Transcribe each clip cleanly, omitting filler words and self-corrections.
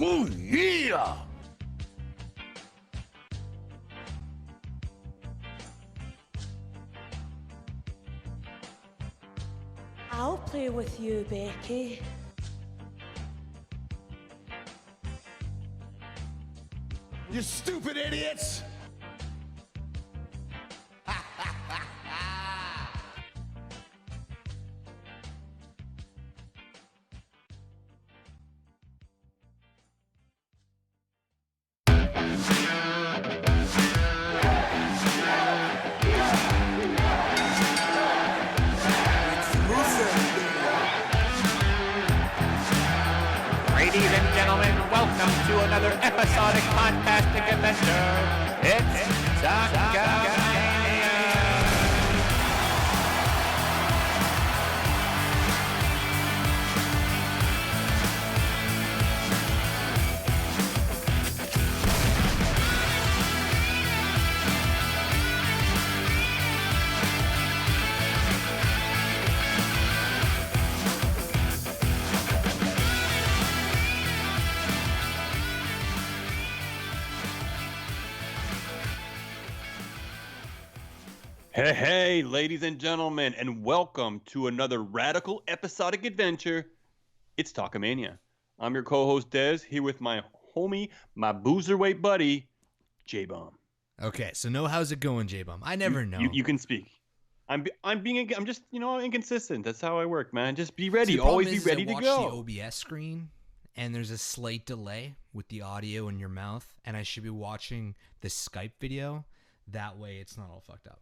Oh, yeah! I'll play with you, Becky. You stupid idiots! Ladies and gentlemen, welcome to another episodic fantastic adventure. It's Talkamania. Hey, ladies and gentlemen, and welcome to another radical episodic adventure. It's Talkamania. I'm your co-host Dez, here with my homie, my boozerweight buddy, J-Bomb. Okay, so how's it going, J-Bum? I never know. You can speak. I'm just inconsistent. That's how I work, man. Just be ready. See, the problem Always be is ready I to watch go. the OBS screen, and there's a slight delay with the audio in your mouth, and I should be watching the Skype video. That way, it's not all fucked up.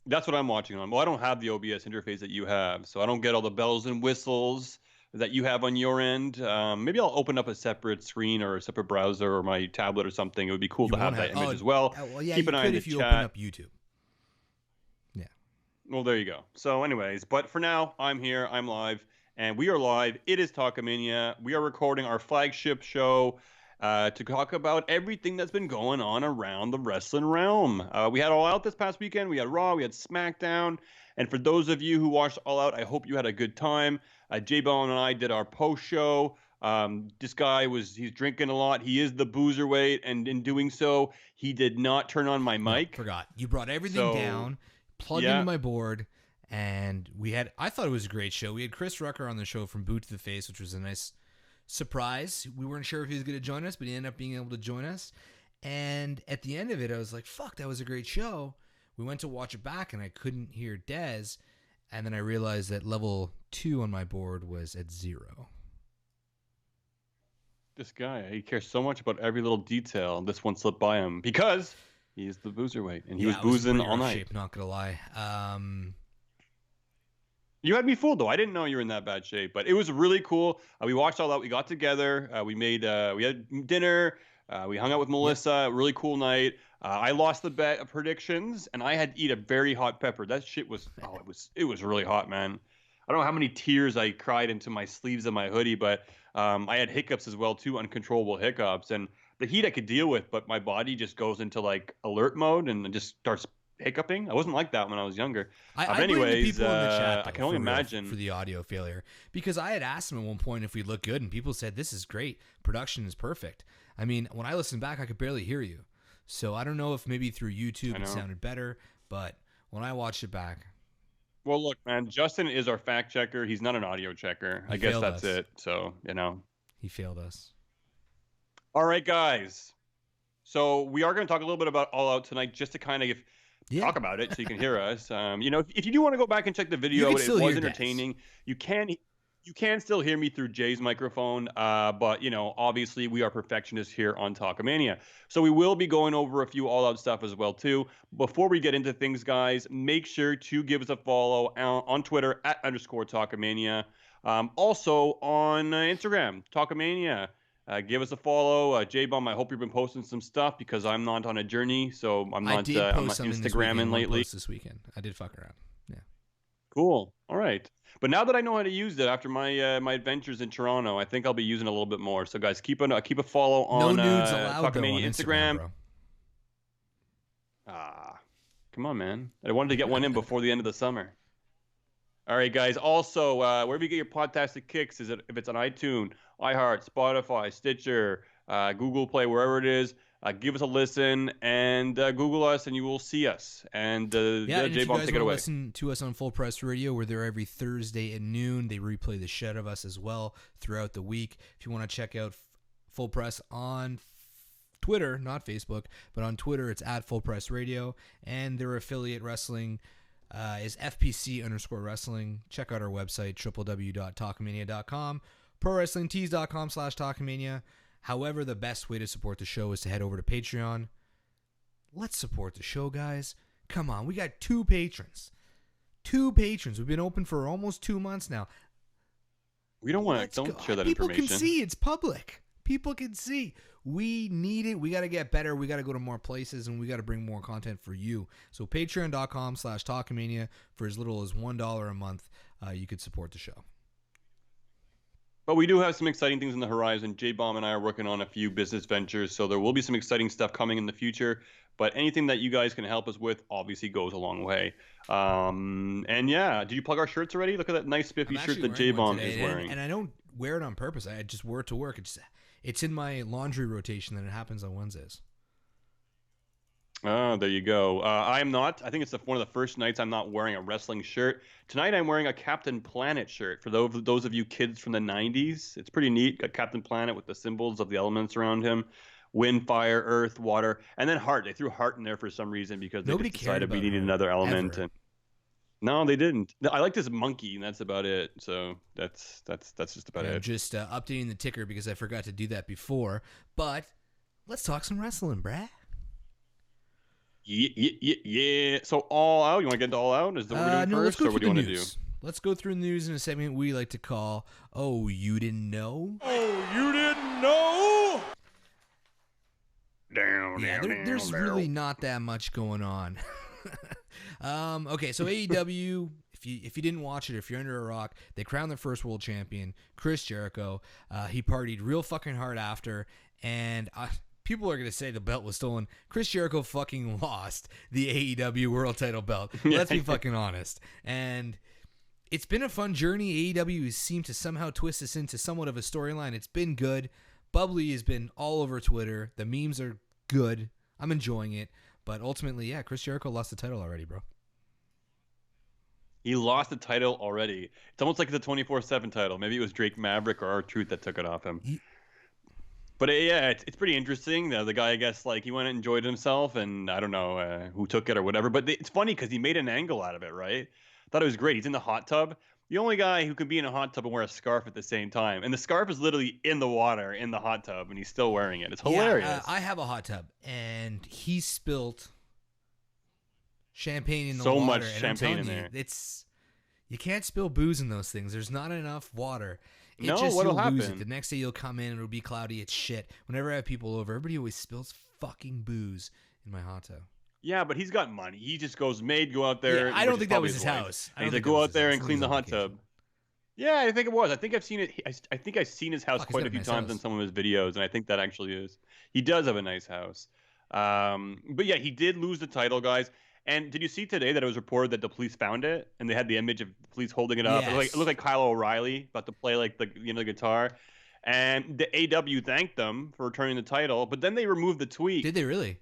That's what I'm watching on. Well, I don't have the OBS interface that you have, so I don't get all the bells and whistles that you have on your end. Maybe I'll open up a separate screen or a separate browser or my tablet or something. It would be cool to have that image as well. Well, yeah, Keep you an eye could on the if you chat. open up YouTube. Yeah. Well, there you go. So anyways, but for now, I'm here. I'm live. And we are live. It is Talkamania. We are recording our flagship show to talk about everything that's been going on around the wrestling realm. We had All Out this past weekend. We had Raw. We had SmackDown. And for those of you who watched All Out, I hope you had a good time. J-Bone and I did our post show. This guy he's drinking a lot. He is the boozerweight. And in doing so, he did not turn on my mic. No, forgot. You brought everything down, plugged into my board, and I thought it was a great show. We had Chris Rucker on the show from Boot to the Face, which was a nice surprise. We weren't sure if he was going to join us, but he ended up being able to join us. And at the end of it, I was like, fuck, that was a great show. We went to watch it back, and I couldn't hear Dez. And then I realized that level 2 on my board was at 0. This guy, he cares so much about every little detail. This one slipped by him because he's the boozerweight, and he was boozing all night. Shape, not going to lie. You had me fooled, though. I didn't know you were in that bad shape, but it was really cool. We watched all that. We got together. We had dinner. We hung out with Melissa. Really cool night. I lost the bet predictions, and I had to eat a very hot pepper. That shit was it was really hot, man. I don't know how many tears I cried into my sleeves of my hoodie, but I had hiccups as well too, uncontrollable hiccups. And the heat I could deal with, but my body just goes into like alert mode and just starts hiccuping. I wasn't like that when I was younger. I blame the people in the chat, though, I can only imagine for the audio failure, because I had asked them at one point if we look good, and people said this is great, production is perfect. I mean, when I listened back, I could barely hear you. So I don't know if maybe through YouTube it sounded better, but when I watched it back. Well, look, man, Justin is our fact checker. He's not an audio checker. I guess that's it. So, He failed us. All right, guys. So we are going to talk a little bit about All Out tonight, just to kind of talk about it so you can hear us. If you do want to go back and check the video, it was entertaining. You can still hear me through Jay's microphone, but obviously we are perfectionists here on Talkamania. So we will be going over a few All Out stuff as well too. Before we get into things, guys, make sure to give us a follow on Twitter @_Talkamania. Also on Instagram, Talkamania. Give us a follow. J-Bum, I hope you've been posting some stuff because I'm not on a journey, so I'm not Instagramming lately. This weekend, I did fuck around. Yeah. Cool. All right. But now that I know how to use it after my my adventures in Toronto, I think I'll be using it a little bit more. So guys, keep a follow on no nudes allowed, Talkamania on Instagram. bro. Come on, man. I wanted to get one in before the end of the summer. All right, guys. Also, wherever you get your podcasting kicks, if it's on iTunes, iHeart, Spotify, Stitcher, Google Play, wherever it is, give us a listen and Google us, and you will see us. And and if you J-Bomb, guys take it want to away. listen to us on Full Press Radio, we're there every Thursday at noon. They replay the shit of us as well throughout the week. If you want to check out Full Press on Twitter, not Facebook, but on Twitter, it's at Full Press Radio, and their affiliate wrestling is FPC_wrestling. Check out our website, www.talkamania.com, prowrestlingtees.com/talkamania. However, the best way to support the show is to head over to Patreon. Let's support the show, guys. Come on, we got 2 patrons. 2 patrons. We've been open for almost 2 months now. We don't want to. Don't share that People information. can see. It's public. People can see. We need it. We got to get better. We got to go to more places, and we got to bring more content for you. So patreon.com/Talkamania, for as little as $1 a month, you could support the show. But we do have some exciting things on the horizon. J-Bomb and I are working on a few business ventures, so there will be some exciting stuff coming in the future. But anything that you guys can help us with obviously goes a long way. And yeah, did you plug our shirts already? Look at that nice spiffy shirt that J-Bomb is wearing. And I don't wear it on purpose. I just wear it to work. It's in my laundry rotation, and it happens on Wednesdays. Oh, there you go. I am not. I think it's one of the first nights I'm not wearing a wrestling shirt. Tonight I'm wearing a Captain Planet shirt. For those of you kids from the 90s, it's pretty neat. Got Captain Planet with the symbols of the elements around him. Wind, fire, earth, water, and then heart. They threw heart in there for some reason because they decided we needed another element. And no, they didn't. I like this monkey, and that's about it. So that's just about it. I'm just updating the ticker because I forgot to do that before. But let's talk some wrestling, brah. Yeah. So all out. You want to get into all out? Is that what we're doing first, or what do you want to do? Let's go through the news in a segment we like to call "Oh, You Didn't Know." Oh, you didn't know? There's really not that much going on. Okay, so AEW, if you didn't watch it, if you're under a rock, they crowned their first world champion, Chris Jericho. He partied real fucking hard after, and people are going to say the belt was stolen. Chris Jericho fucking lost the AEW world title belt. Let's be fucking honest. And it's been a fun journey. AEW has seemed to somehow twist this into somewhat of a storyline. It's been good. Bubbly has been all over Twitter. The memes are good. I'm enjoying it. But ultimately, yeah, Chris Jericho lost the title already, bro. He lost the title already. It's almost like the 24/7 title. Maybe it was Drake Maverick or R-Truth that took it off him. But yeah, it's pretty interesting. The guy, I guess, like he went and enjoyed himself, and I don't know who took it or whatever. But it's funny because he made an angle out of it, right? Thought it was great. He's in the hot tub. The only guy who can be in a hot tub and wear a scarf at the same time. And the scarf is literally in the water, in the hot tub, and he's still wearing it. It's hilarious. Yeah, I have a hot tub, and he spilled champagne in the water. So much and champagne in there. You can't spill booze in those things. There's not enough water. What'll happen? Lose it. The next day you'll come in and it'll be cloudy. It's shit. Whenever I have people over, everybody always spills fucking booze in my hot tub. Yeah, but he's got money. He just go out there. Yeah, I don't think that was his house. And he's like, go out there and clean the hot tub. Yeah, I think it was. I think I've seen it. I think I've seen his house quite a few times in some of his videos, and I think that actually is. He does have a nice house. But yeah, he did lose the title, guys. And did you see today that it was reported that the police found it, and they had the image of the police holding it up? Yes. It looked like Kyle O'Reilly about to play like the guitar. And the AW thanked them for returning the title, but then they removed the tweet. Did they really?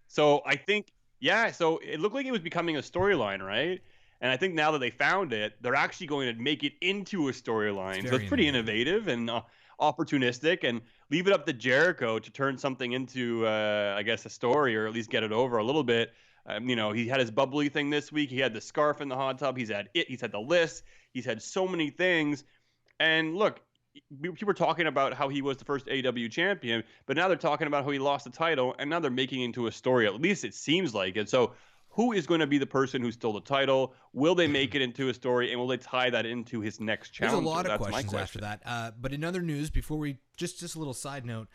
So I think, yeah. So it looked like it was becoming a storyline, right? And I think now that they found it, they're actually going to make it into a storyline. So it's pretty innovative and opportunistic, and leave it up to Jericho to turn something into, I guess, a story, or at least get it over a little bit. He had his bubbly thing this week. He had the scarf in the hot tub. He's had it. He's had the list. He's had so many things. And look, people were talking about how he was the first AEW champion, but now they're talking about how he lost the title, and now they're making it into a story. At least it seems like it. So who is going to be the person who stole the title? Will they make it into a story, and will they tie that into his next challenge? There's a lot of questions after that. But in other news, before we just a little side note,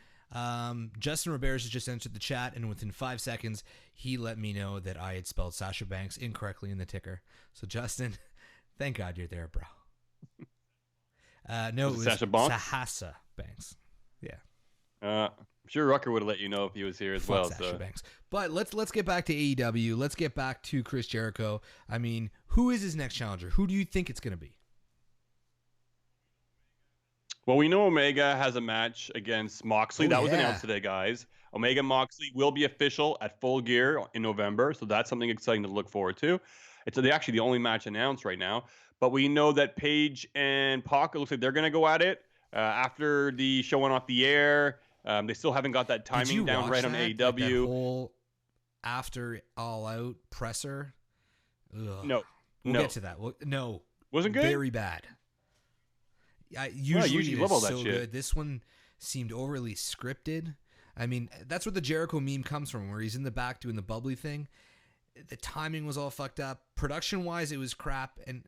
Justin Roberts has just entered the chat, and within 5 seconds, he let me know that I had spelled Sasha Banks incorrectly in the ticker. So Justin, thank God you're there, bro. No, it was Sasha Banks? Sahasa Banks. Yeah. sure Rucker would have let you know if he was here as well. Sasha Banks. But let's get back to AEW. Let's get back to Chris Jericho. I mean, who is his next challenger? Who do you think it's going to be? Well, we know Omega has a match against Moxley. That was announced today, guys. Omega Moxley will be official at Full Gear in November, so that's something exciting to look forward to. It's actually the only match announced right now. But we know that Paige and Pac, it looks like they're going to go at it after the show went off the air. They still haven't got that timing down right on AEW. Like that whole after All Out presser? Ugh. No. We'll get to that. No. Wasn't good? Very bad. Usually love all that so shit. Good. This one seemed overly scripted. I mean, that's where the Jericho meme comes from, where he's in the back doing the bubbly thing. The timing was all fucked up. Production-wise, it was crap. And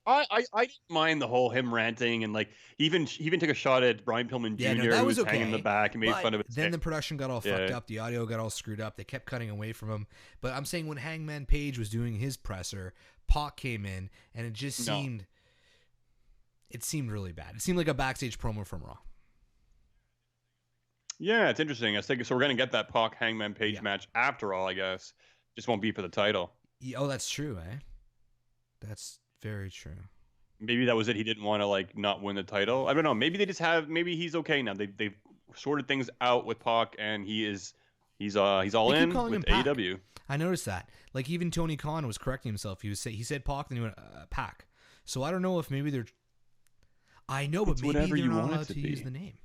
I didn't mind the whole him ranting and like he even took a shot at Brian Pillman Jr. That who was okay, hanging in the back and made fun of it. Then the production got all fucked up. The audio got all screwed up. They kept cutting away from him. But I'm saying when Hangman Page was doing his presser, Pac came in and it just seemed... It seemed really bad. It seemed like a backstage promo from Raw. Yeah, it's interesting. I think so. We're gonna get that Pac Hangman Page match after all, I guess. Just won't be for the title. Yeah, oh, that's true, eh? That's very true. Maybe that was it. He didn't want to like not win the title. I don't know. Maybe they just have. Maybe he's okay now. They've sorted things out with Pac, and he's all in with AEW. I noticed that. Like even Tony Khan was correcting himself. He said Pac, then he went Pac. So I don't know if maybe they're. I know, but maybe they're not allowed to use the name.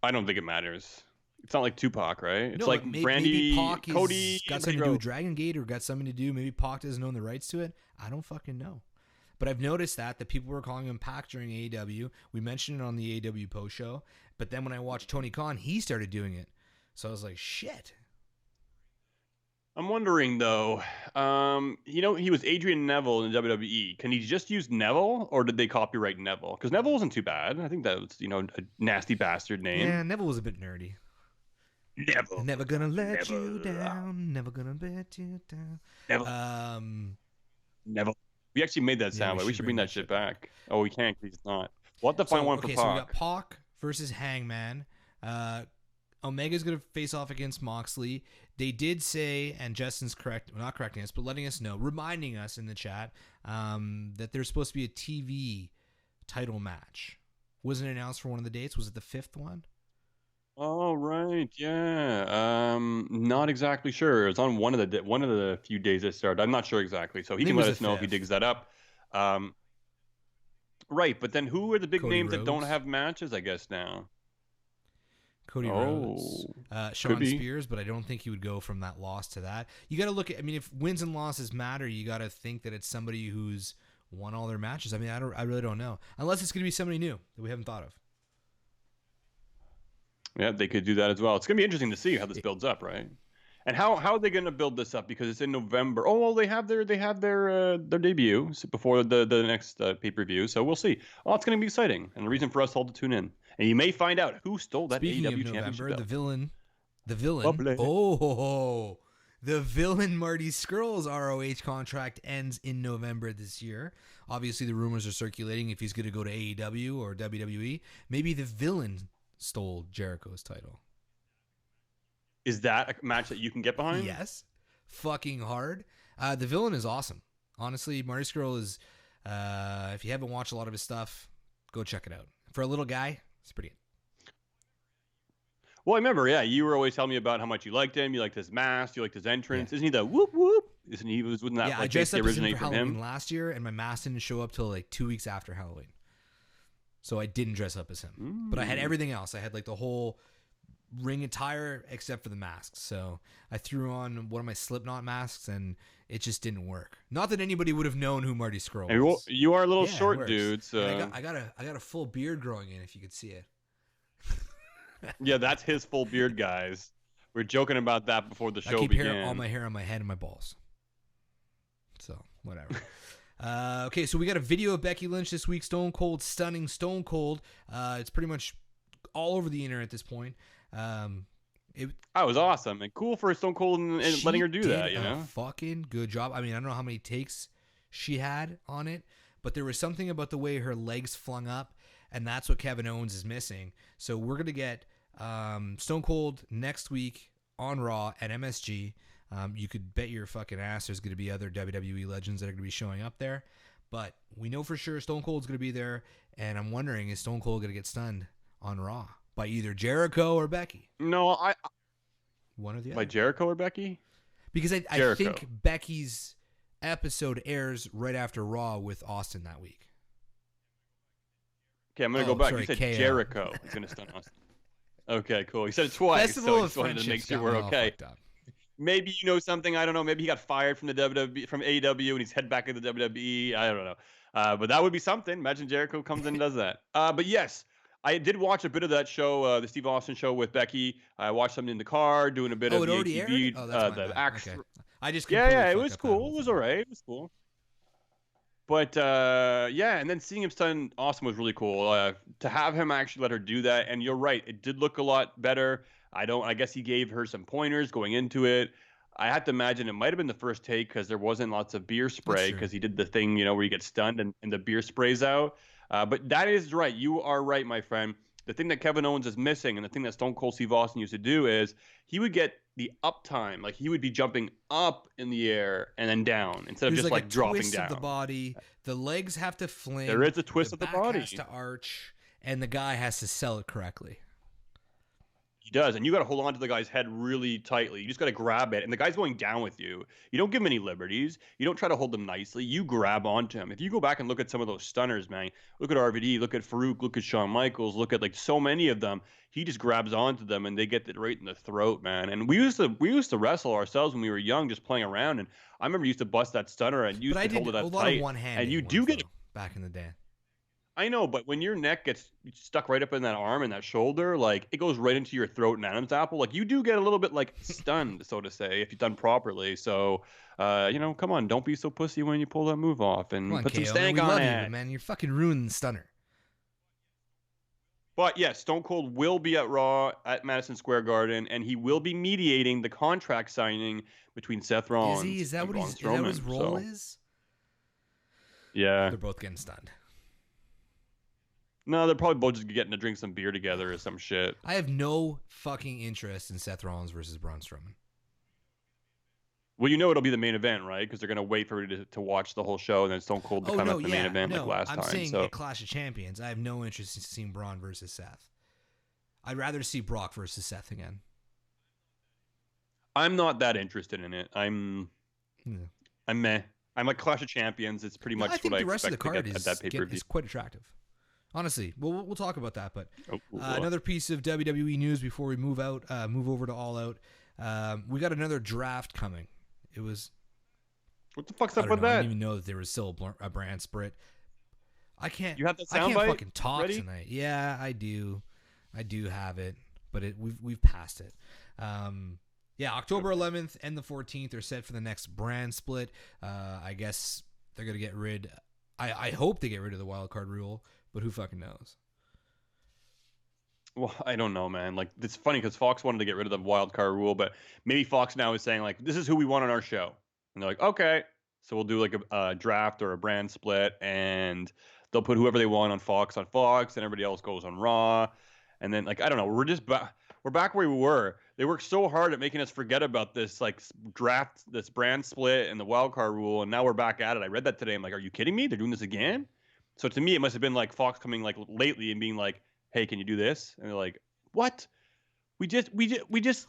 I don't think it matters. It's not like Tupac, right? It's like maybe Pac Cody, got something to do with Dragon Gate or got something to do. Maybe Pac doesn't own the rights to it. I don't fucking know. But I've noticed that people were calling him Pac during AEW. We mentioned it on the AEW post show. But then when I watched Tony Khan, he started doing it. So I was like, shit. I'm wondering though, he was Adrian Neville in WWE. Can he just use Neville, or did they copyright Neville? Because Neville wasn't too bad. I think that was, a nasty bastard name. Yeah, Neville was a bit nerdy. Neville. Never gonna let you down. Never gonna let you down. Neville. Neville. We actually made that sound, but we should bring that shit back. Oh, we can't because it's not. We'll have to find one for Pac. So we got Pac versus Hangman. Omega's going to face off against Moxley. They did say, and Justin's not correcting us, but letting us know, reminding us in the chat, that there's supposed to be a TV title match. Wasn't it announced for one of the dates? Was it the 5th one? Oh, right. Yeah. Not exactly sure. It's on one of the few days it started. I'm not sure exactly. So he can let us know if he digs that up. Right. But then who are the big names that don't have matches, I guess, now? Cody Rhodes, Sean Spears, but I don't think he would go from that loss to that. You got to look at, if wins and losses matter, you got to think that it's somebody who's won all their matches. I really don't know. Unless it's going to be somebody new that we haven't thought of. Yeah, they could do that as well. It's going to be interesting to see how this builds up, right? And how are they going to build this up? Because it's in November. Oh, well, they have their debut before the next pay-per-view. So we'll see. Oh, it's going to be exciting, and a reason for us all to tune in. And you may find out who stole that AEW championship November, belt. the villain. Bubbly. The villain Marty Scurll's ROH contract ends in November this year. Obviously, the rumors are circulating if he's going to go to AEW or WWE. Maybe the villain stole Jericho's title. Is that a match that you can get behind? Yes. Fucking hard. The villain is awesome. Honestly, Marty Scurll is, if you haven't watched a lot of his stuff, go check it out. For a little guy, it's pretty good. Well, I remember, you were always telling me about how much you liked him. You liked his mask. You liked his entrance. Isn't he the whoop whoop? Isn't he? Wasn't that I dressed up as him for Halloween last year, and my mask didn't show up till like 2 weeks after Halloween. So I didn't dress up as him. But I had everything else. I had like the whole ring attire except for the masks. So I threw on one of my Slipknot masks, and it just didn't work. Not that anybody would have known who Marty Scurll was. You are a little short dude, so I got a full beard growing in, if you could see it. Yeah, that's his full beard, guys. We were joking about that before the show began. All my hair on my head and my balls. So whatever. Okay, so we got a video of Becky Lynch this week. Stone Cold, stunning Stone Cold. It's pretty much all over the internet at this point. It was awesome and cool for Stone Cold and letting her do that. Fucking good job. I don't know how many takes she had on it, but there was something about the way her legs flung up. and that's what Kevin Owens is missing. So we're going to get Stone Cold next week on Raw at MSG. You could bet your fucking ass there's going to be other WWE legends that are going to be showing up there. But we know for sure Stone Cold's going to be there, and I'm wondering, is Stone Cold going to get stunned on Raw by either Jericho or Becky? No, One or the other. By Jericho or Becky? Because I think Becky's episode airs right after Raw with Austin that week. Okay, I'm going to go back. Sorry, You said KO. Jericho is going to stun Austin. Okay, cool. You said it twice, Festival so I of just wanted to make Friendships sure got we're me all okay. fucked up. Maybe you know something. I don't know. Maybe he got fired from the WWE, from AEW, and he's head back into WWE. I don't know. But that would be something. Imagine Jericho comes in and does that. But yes, I did watch a bit of that show, the Steve Austin show with Becky. I watched something in the car, doing a bit of it the already ATV, aired? Oh, that's my the bad. actual. Okay. I just Yeah, it completely was fucked up that cool. whole It was thing. all right. It was cool. But yeah, and then seeing him stun Austin was really cool. To have him actually let her do that, and you're right, it did look a lot better. I guess he gave her some pointers going into it. I had to imagine it might have been the first take because there wasn't lots of beer spray because he did the thing, where you get stunned and the beer sprays out. But that is right. You are right, my friend. The thing that Kevin Owens is missing, and the thing that Stone Cold Steve Austin used to do, is he would get the up time. Like he would be jumping up in the air and then down instead of There's just like like a dropping twist down. of the body. The legs have to fling. There is a twist of the back body. has to arch, and the guy has to sell it correctly. He does, and you got to hold on to the guy's head really tightly. You just got to grab it, and the guy's going down with you. You don't give him any liberties. You don't try to hold them nicely. You grab onto him. If you go back and look at some of those stunners, man, look at RVD, look at Farouk, look at Shawn Michaels, look at like so many of them. He just grabs onto them, and they get it right in the throat, man. And we used to wrestle ourselves when we were young, just playing around. And I remember used to bust that stunner and used But I to did hold it a up lot tight. of one-handed And you ones, do get. though, back in the day. I know, but when your neck gets stuck right up in that arm and that shoulder, like it goes right into your throat and Adam's apple, like you do get a little bit like stunned, so to say, if you've done properly. So, come on, don't be so pussy when you pull that move off and Come on, put some KO, stank man, we on love it. you, man. You're fucking ruining the stunner. But yes, Stone Cold will be at Raw at Madison Square Garden, and he will be mediating the contract signing between Seth Rollins. Is he? Is that and what Braun is that what his Strowman, role so, is? Yeah. They're both getting stunned. No, they're probably both just getting to drink some beer together or some shit. I have no fucking interest in Seth Rollins versus Braun Strowman. Well, it'll be the main event, right? Because they're going to wait for you to watch the whole show and then Stone Cold to come at the main event like last time. I'm saying So at Clash of Champions, I have no interest in seeing Braun versus Seth. I'd rather see Brock versus Seth again. I'm not that interested in it. I'm meh. I'm like Clash of Champions. It's pretty much I think what the I rest of the expect card to get at that pay-per-view. is quite attractive. Honestly, we'll talk about that. But Oh. another piece of WWE news before we move over to All Out. We got another draft coming. It was. What the fuck's I up don't with know, I that? didn't even know that there was still a brand split. I can't. You have the I can't soundbite fucking talk ready? tonight. Yeah, I do. I do have it, but we've passed it. Yeah, October 11th and the 14th are set for the next brand split. I guess they're gonna get rid. I hope they get rid of the wild card rule, but who fucking knows? Well, I don't know, man. Like, it's funny because Fox wanted to get rid of the wild card rule, but maybe Fox now is saying, like, this is who we want on our show. And they're like, okay. So we'll do, like, a draft or a brand split, and they'll put whoever they want on Fox, and everybody else goes on Raw. And then, like, I don't know. We're back where we were. They worked so hard at making us forget about this, like, draft, this brand split and the wild card rule, and now we're back at it. I read that today. I'm like, are you kidding me? They're doing this again? So to me, it must have been, like, Fox coming, like, lately and being like, hey, can you do this? And they're like, what? We just. Well,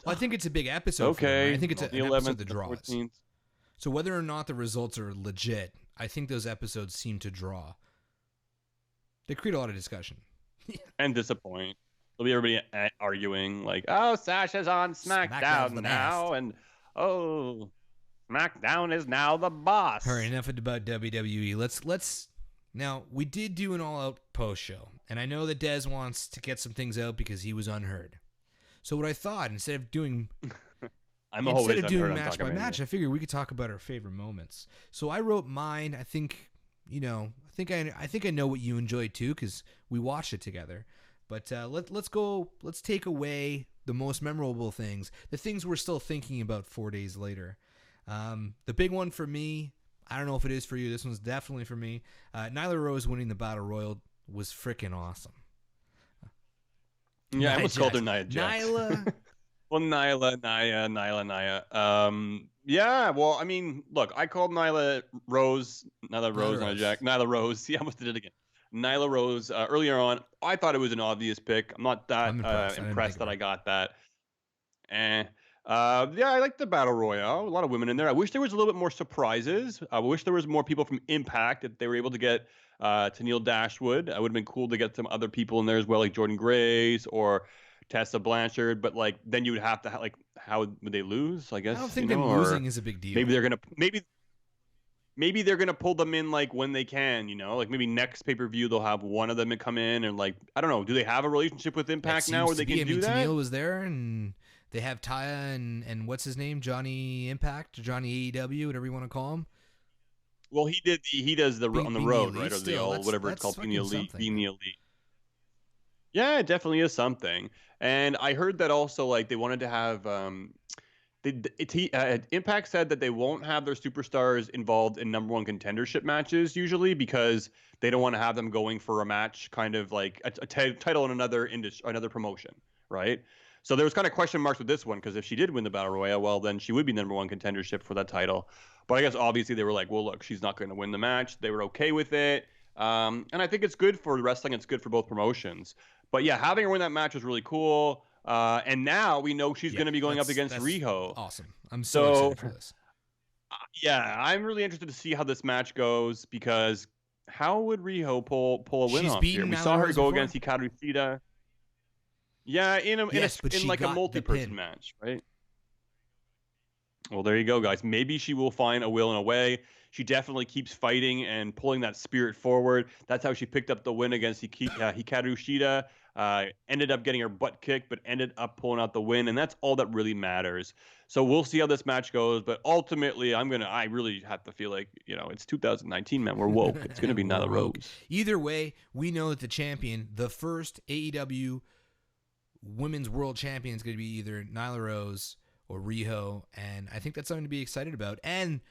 I think it's a big episode. Okay. For them, right? I think it's the an 11th, episode that the draws. 14th. So whether or not the results are legit, I think those episodes seem to draw. They create a lot of discussion. And disappoint. There'll be everybody arguing, like, oh, Sasha's on SmackDown's SmackDown the now, best. and oh, SmackDown is now the boss. All right, enough about WWE. Let's now, we did do an all-out post show, and I know that Dez wants to get some things out because he was unheard. So what I thought, instead of doing match by match, I figured we could talk about our favorite moments. So I wrote mine. I think I know what you enjoyed too because we watched it together. But let's take away the most memorable things, the things we're still thinking about 4 days later. The big one for me, I don't know if it is for you. This one's definitely for me. Nyla Rose winning the Battle Royal was freaking awesome. Yeah, I almost called her Nia Jax. Nyla. Well, Nyla. Yeah, well, I mean, look, I called Nyla Rose. Nia Jax. Nyla Rose. Yeah, I almost did it again. Nyla Rose earlier on. I thought it was an obvious pick. I'm not that impressed that I got that. Yeah, I like the Battle Royale. A lot of women in there. I wish there was a little bit more surprises. I wish there was more people from Impact. If they were able to get Tennille Dashwood, it would have been cool to get some other people in there as well, like Jordan Grace or Tessa Blanchard. But like, then you would have to how would they lose? I guess I don't think them losing is a big deal. Maybe they're gonna maybe they're gonna pull them in like when they can. Like maybe next pay-per-view they'll have one of them come in and like I don't know. Do they have a relationship with Impact now where they can do that? Tennille was there and. They have Taya and what's his name, Johnny Impact, or Johnny AEW, whatever you want to call him. Well, he does the on the road, right, or the old whatever it's called, being the elite. Yeah, it definitely is something. And I heard that also, like they wanted to have Impact said that they won't have their superstars involved in number one contendership matches usually because they don't want to have them going for a match, kind of like a title in another promotion, right? So there was kind of question marks with this one because if she did win the Battle Royale, well, then she would be number one contendership for that title. But I guess obviously they were like, well, look, she's not going to win the match. They were okay with it. And I think it's good for wrestling. It's good for both promotions. But yeah, having her win that match was really cool. And now we know she's going to be going up against Riho. Awesome. I'm so excited for this. Yeah, I'm really interested to see how this match goes because how would Riho pull a win off here? We saw her go against Hikaru Shida. Yeah, in like a multi-person match, right? Well, there you go, guys. Maybe she will find a will and a way. She definitely keeps fighting and pulling that spirit forward. That's how she picked up the win against Hikaru Shida. Ended up getting her butt kicked, but ended up pulling out the win, and that's all that really matters. So we'll see how this match goes, but ultimately, I really have to feel like, it's 2019, man. We're woke. It's going to be Nyla Rose. Either way, we know that the champion, the first AEW Women's World Champion is going to be either Nyla Rose or Riho, and I think that's something to be excited about. And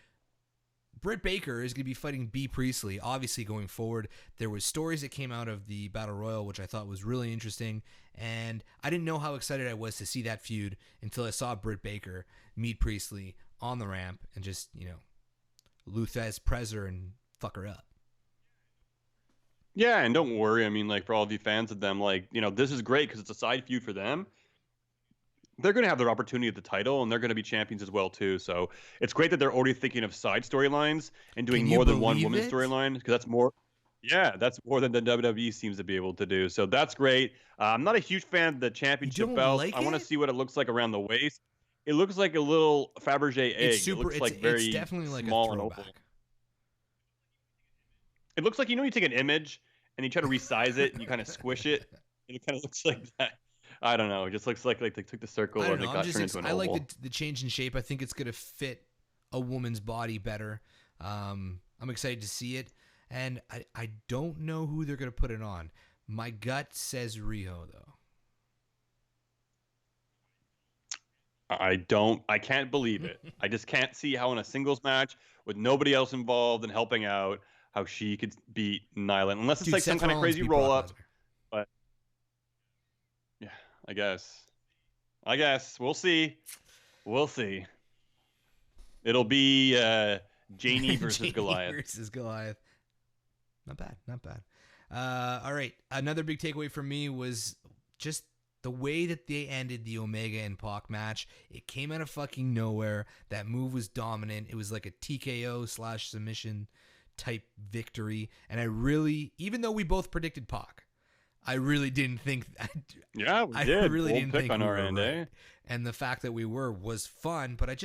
Britt Baker is going to be fighting Bea Priestley, obviously going forward. There was stories that came out of the Battle Royal, which I thought was really interesting, and I didn't know how excited I was to see that feud until I saw Britt Baker meet Priestley on the ramp and just, Luthez press her and fuck her up. Yeah, and don't worry. I mean, like, for all of you fans of them, like, this is great because it's a side feud for them. They're going to have their opportunity at the title, and they're going to be champions as well, too. So it's great that they're already thinking of side storylines and doing more than one women's storyline because that's more than the WWE seems to be able to do. So that's great. I'm not a huge fan of the championship belt. I want to see what it looks like around the waist. It looks like a little Fabergé egg. It looks like very it's definitely like small a and oval. It looks like, you take an image and you try to resize it and you kind of squish it and it kind of looks like that. I don't know. It just looks like they took the circle and it got turned into an oval. I like the change in shape. I think it's going to fit a woman's body better. I'm excited to see it. And I don't know who they're going to put it on. My gut says Riho, though. I can't believe it. I just can't see how in a singles match with nobody else involved and helping out, how she could beat Nyla, unless it's like some kind of crazy roll up. But yeah, I guess we'll see. It'll be Janie versus Goliath. Not bad. All right. Another big takeaway from me was just the way that they ended the Omega and Pac match. It came out of fucking nowhere. That move was dominant. It was like a TKO / submission type victory. And I really, even though we both predicted Pac, I really didn't think. Yeah, we did. I really didn't pick think on we our were end, right. And the fact that we was fun, but I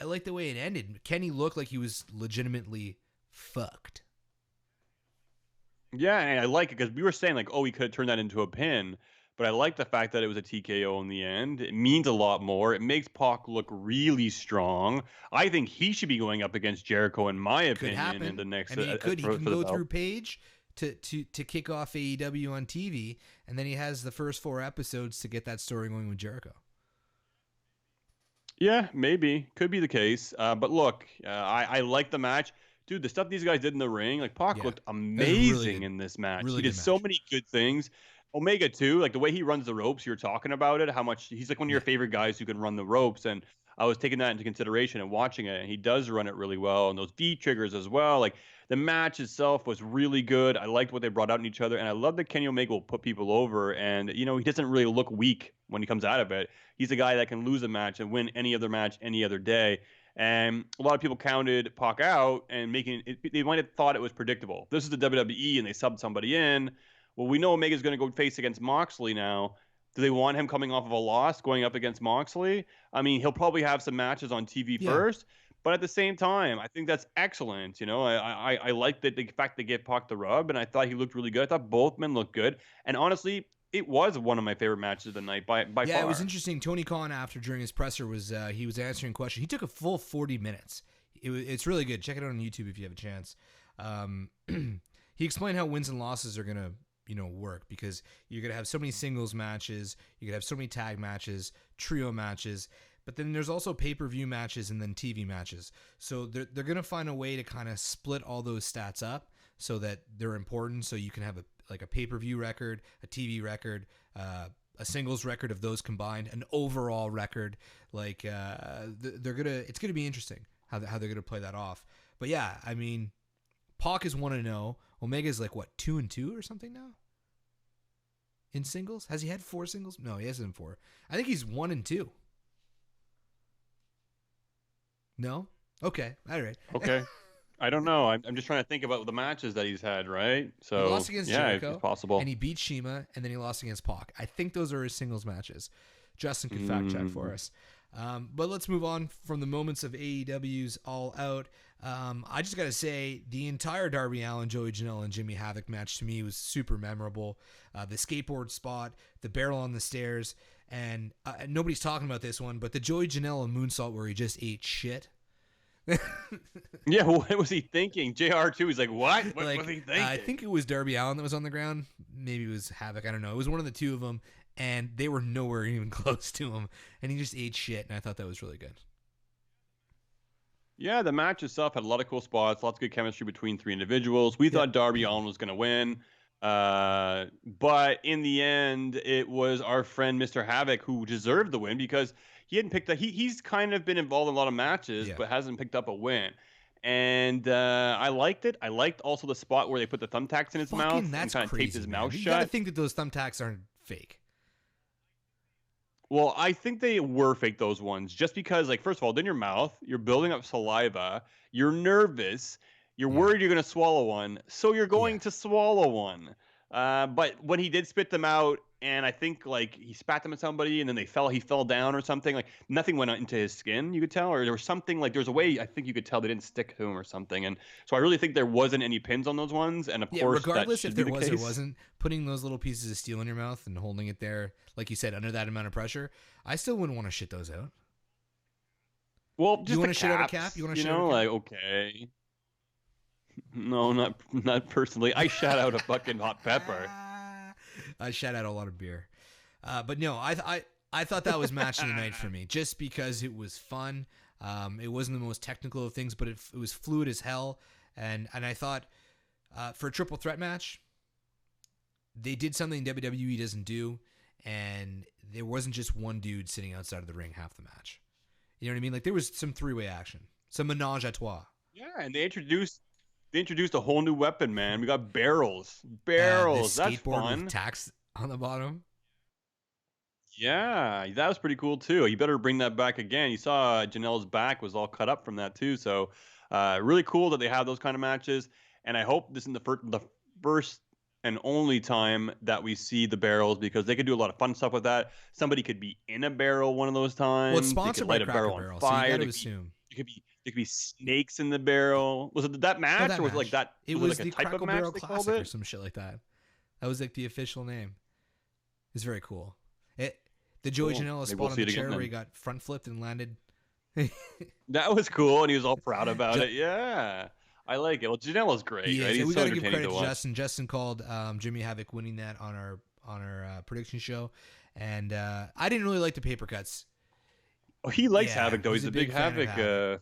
like the way it ended. Kenny looked like he was legitimately fucked. Yeah, and I like it because we were saying like, oh, we could turn that into a pin, but I like the fact that it was a TKO in the end. It means a lot more. It makes Pac look really strong. I think he should be going up against Jericho, in my opinion, in the next. I mean, he can go through Paige to kick off AEW on TV, and then he has the first 4 episodes to get that story going with Jericho. Yeah, maybe. Could be the case. But look, I like the match. dude, the stuff these guys did in the ring, like Pac looked really amazing in this match. Really he did so many good things. Omega too, like the way he runs the ropes, you're talking about it, how much he's like one of your favorite guys who can run the ropes. And I was taking that into consideration and watching it, and he does run it really well. And those V triggers as well. Like the match itself was really good. I liked what they brought out in each other, and I love that Kenny Omega will put people over. And he doesn't really look weak when he comes out of it. He's a guy that can lose a match and win any other match any other day. And a lot of people counted Pac out and making it, they might have thought it was predictable. This is the WWE and they subbed somebody in. Well, we know Omega's going to go face against Moxley now. Do they want him coming off of a loss going up against Moxley? I mean, he'll probably have some matches on TV first, but at the same time, I think that's excellent. I like the fact they gave Pac the rub, and I thought he looked really good. I thought both men looked good, and honestly, it was one of my favorite matches of the night by far. Yeah, it was interesting. Tony Khan, during his presser, he was answering questions. He took a full 40 minutes. It's really good. Check it out on YouTube if you have a chance. He explained how wins and losses are gonna work, because you're gonna have so many singles matches, you're gonna have so many tag matches, trio matches, but then there's also pay-per-view matches and then TV matches. So they're gonna find a way to kind of split all those stats up so that they're important. So you can have a pay-per-view record, a TV record, a singles record of those combined, an overall record. Like it's gonna be interesting how they're gonna play that off. But yeah, I mean, Pac is 1-0. Omega's like what, 2-2 or something now in singles? Has he had 4 singles? No, he hasn't 4. I think he's 1-2. No? Okay. All right. Okay. I don't know. I'm just trying to think about the matches that he's had, right? So he lost against Jericho, it's possible. And he beat Shima, and then he lost against Pac. I think those are his singles matches. Justin could fact check for us. But let's move on from the moments of AEW's All Out. I just got to say, the entire Darby Allin, Joey Janela, and Jimmy Havoc match to me was super memorable. The skateboard spot, the barrel on the stairs, and nobody's talking about this one, but the Joey Janela moonsault where he just ate shit. Yeah, what was he thinking? JR2, he's like, what? What was he thinking? I think it was Darby Allin that was on the ground. Maybe it was Havoc. I don't know. It was one of the two of them, and they were nowhere even close to him, and he just ate shit, and I thought that was really good. Yeah, the match itself had a lot of cool spots, lots of good chemistry between 3 individuals. We thought Darby Allin was going to win, but in the end, it was our friend Mr. Havoc who deserved the win, because he hadn't picked up. He's kind of been involved in a lot of matches, but hasn't picked up a win. And I liked it. I liked also the spot where they put the thumbtacks in his mouth and kind of taped his mouth shut. You got to think that those thumbtacks aren't fake. Well, I think they were fake, those ones, just because, like, first of all, in your mouth, you're building up saliva, you're nervous, you're worried you're going to swallow one, so you're going to swallow one. But when he did spit them out, and I think, like, he spat them at somebody, and then he fell down or something, like, nothing went into his skin, you could tell, or there was something, like, there's a way, I think you could tell they didn't stick to him or something, and so I really think there wasn't any pins on those ones, and of course, regardless if there was or wasn't, putting those little pieces of steel in your mouth and holding it there, like you said, under that amount of pressure, I still wouldn't want to shit those out. Well, just you want to shit out a cap? You want to shit out a cap? Like, okay. No, not personally. I shot out a fucking hot pepper. I shot out a lot of beer. But no, I thought that was match of the night for me, just because it was fun. It wasn't the most technical of things, but it was fluid as hell. And I thought for a triple threat match, they did something WWE doesn't do, and there wasn't just one dude sitting outside of the ring half the match. You know what I mean? Like, there was some 3-way action, some menage a trois. Yeah, and they introduced a whole new weapon, man. We got barrels. That's fun. With tacks on the bottom. Yeah, that was pretty cool too. You better bring that back again. You saw Janela's back was all cut up from that too. So really cool that they have those kind of matches. And I hope this is the first and only time that we see the barrels, because they could do a lot of fun stuff with that. Somebody could be in a barrel one of those times. Well, it's sponsored by Cracker Barrel, so you got to assume. There could be snakes in the barrel. Was it that match, or was it like that? It was like the a type Cracker of match Barrel they Classic called it? or some shit like that. That was like the official name. It's very cool. The Joey Janela spot on the chair where he got front flipped and landed. That was cool, and he was all proud about it. Yeah, I like it. Well, Janela's great. Right? He's we so got to give credit to to Justin. Justin called Jimmy Havoc winning that on our prediction show, and I didn't really like the paper cuts. Oh, he likes Havoc though. He's a big Havoc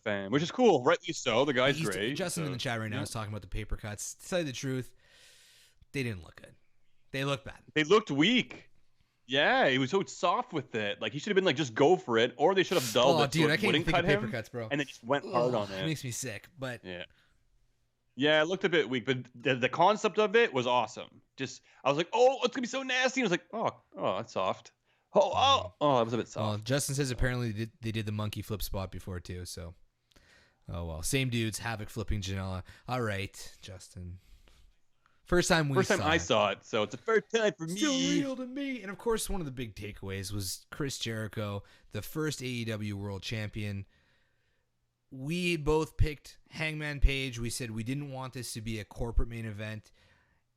fan, which is cool. Rightly so. The guy's great. Justin in the chat right now is talking about the paper cuts. To tell you the truth, they didn't look good. They looked bad. They looked weak. Yeah, he was so soft with it. Like he should have been like, just go for it, or they should have dulled it. Oh, dude, so I can't even think of paper cuts, bro. And then just went hard on it. It makes me sick, but yeah, it looked a bit weak, but the concept of it was awesome. Just I was like, oh, it's gonna be so nasty. And I was like, oh, that's soft. Oh, that was a bit soft. Well, Justin says apparently they did the monkey flip spot before too. So, oh well, same dudes. Havoc flipping Janela. All right, Justin. First time I saw it, so it's a first time for me. Still real to me. And of course, one of the big takeaways was Chris Jericho, the first AEW World Champion. We both picked Hangman Page. We said we didn't want this to be a corporate main event,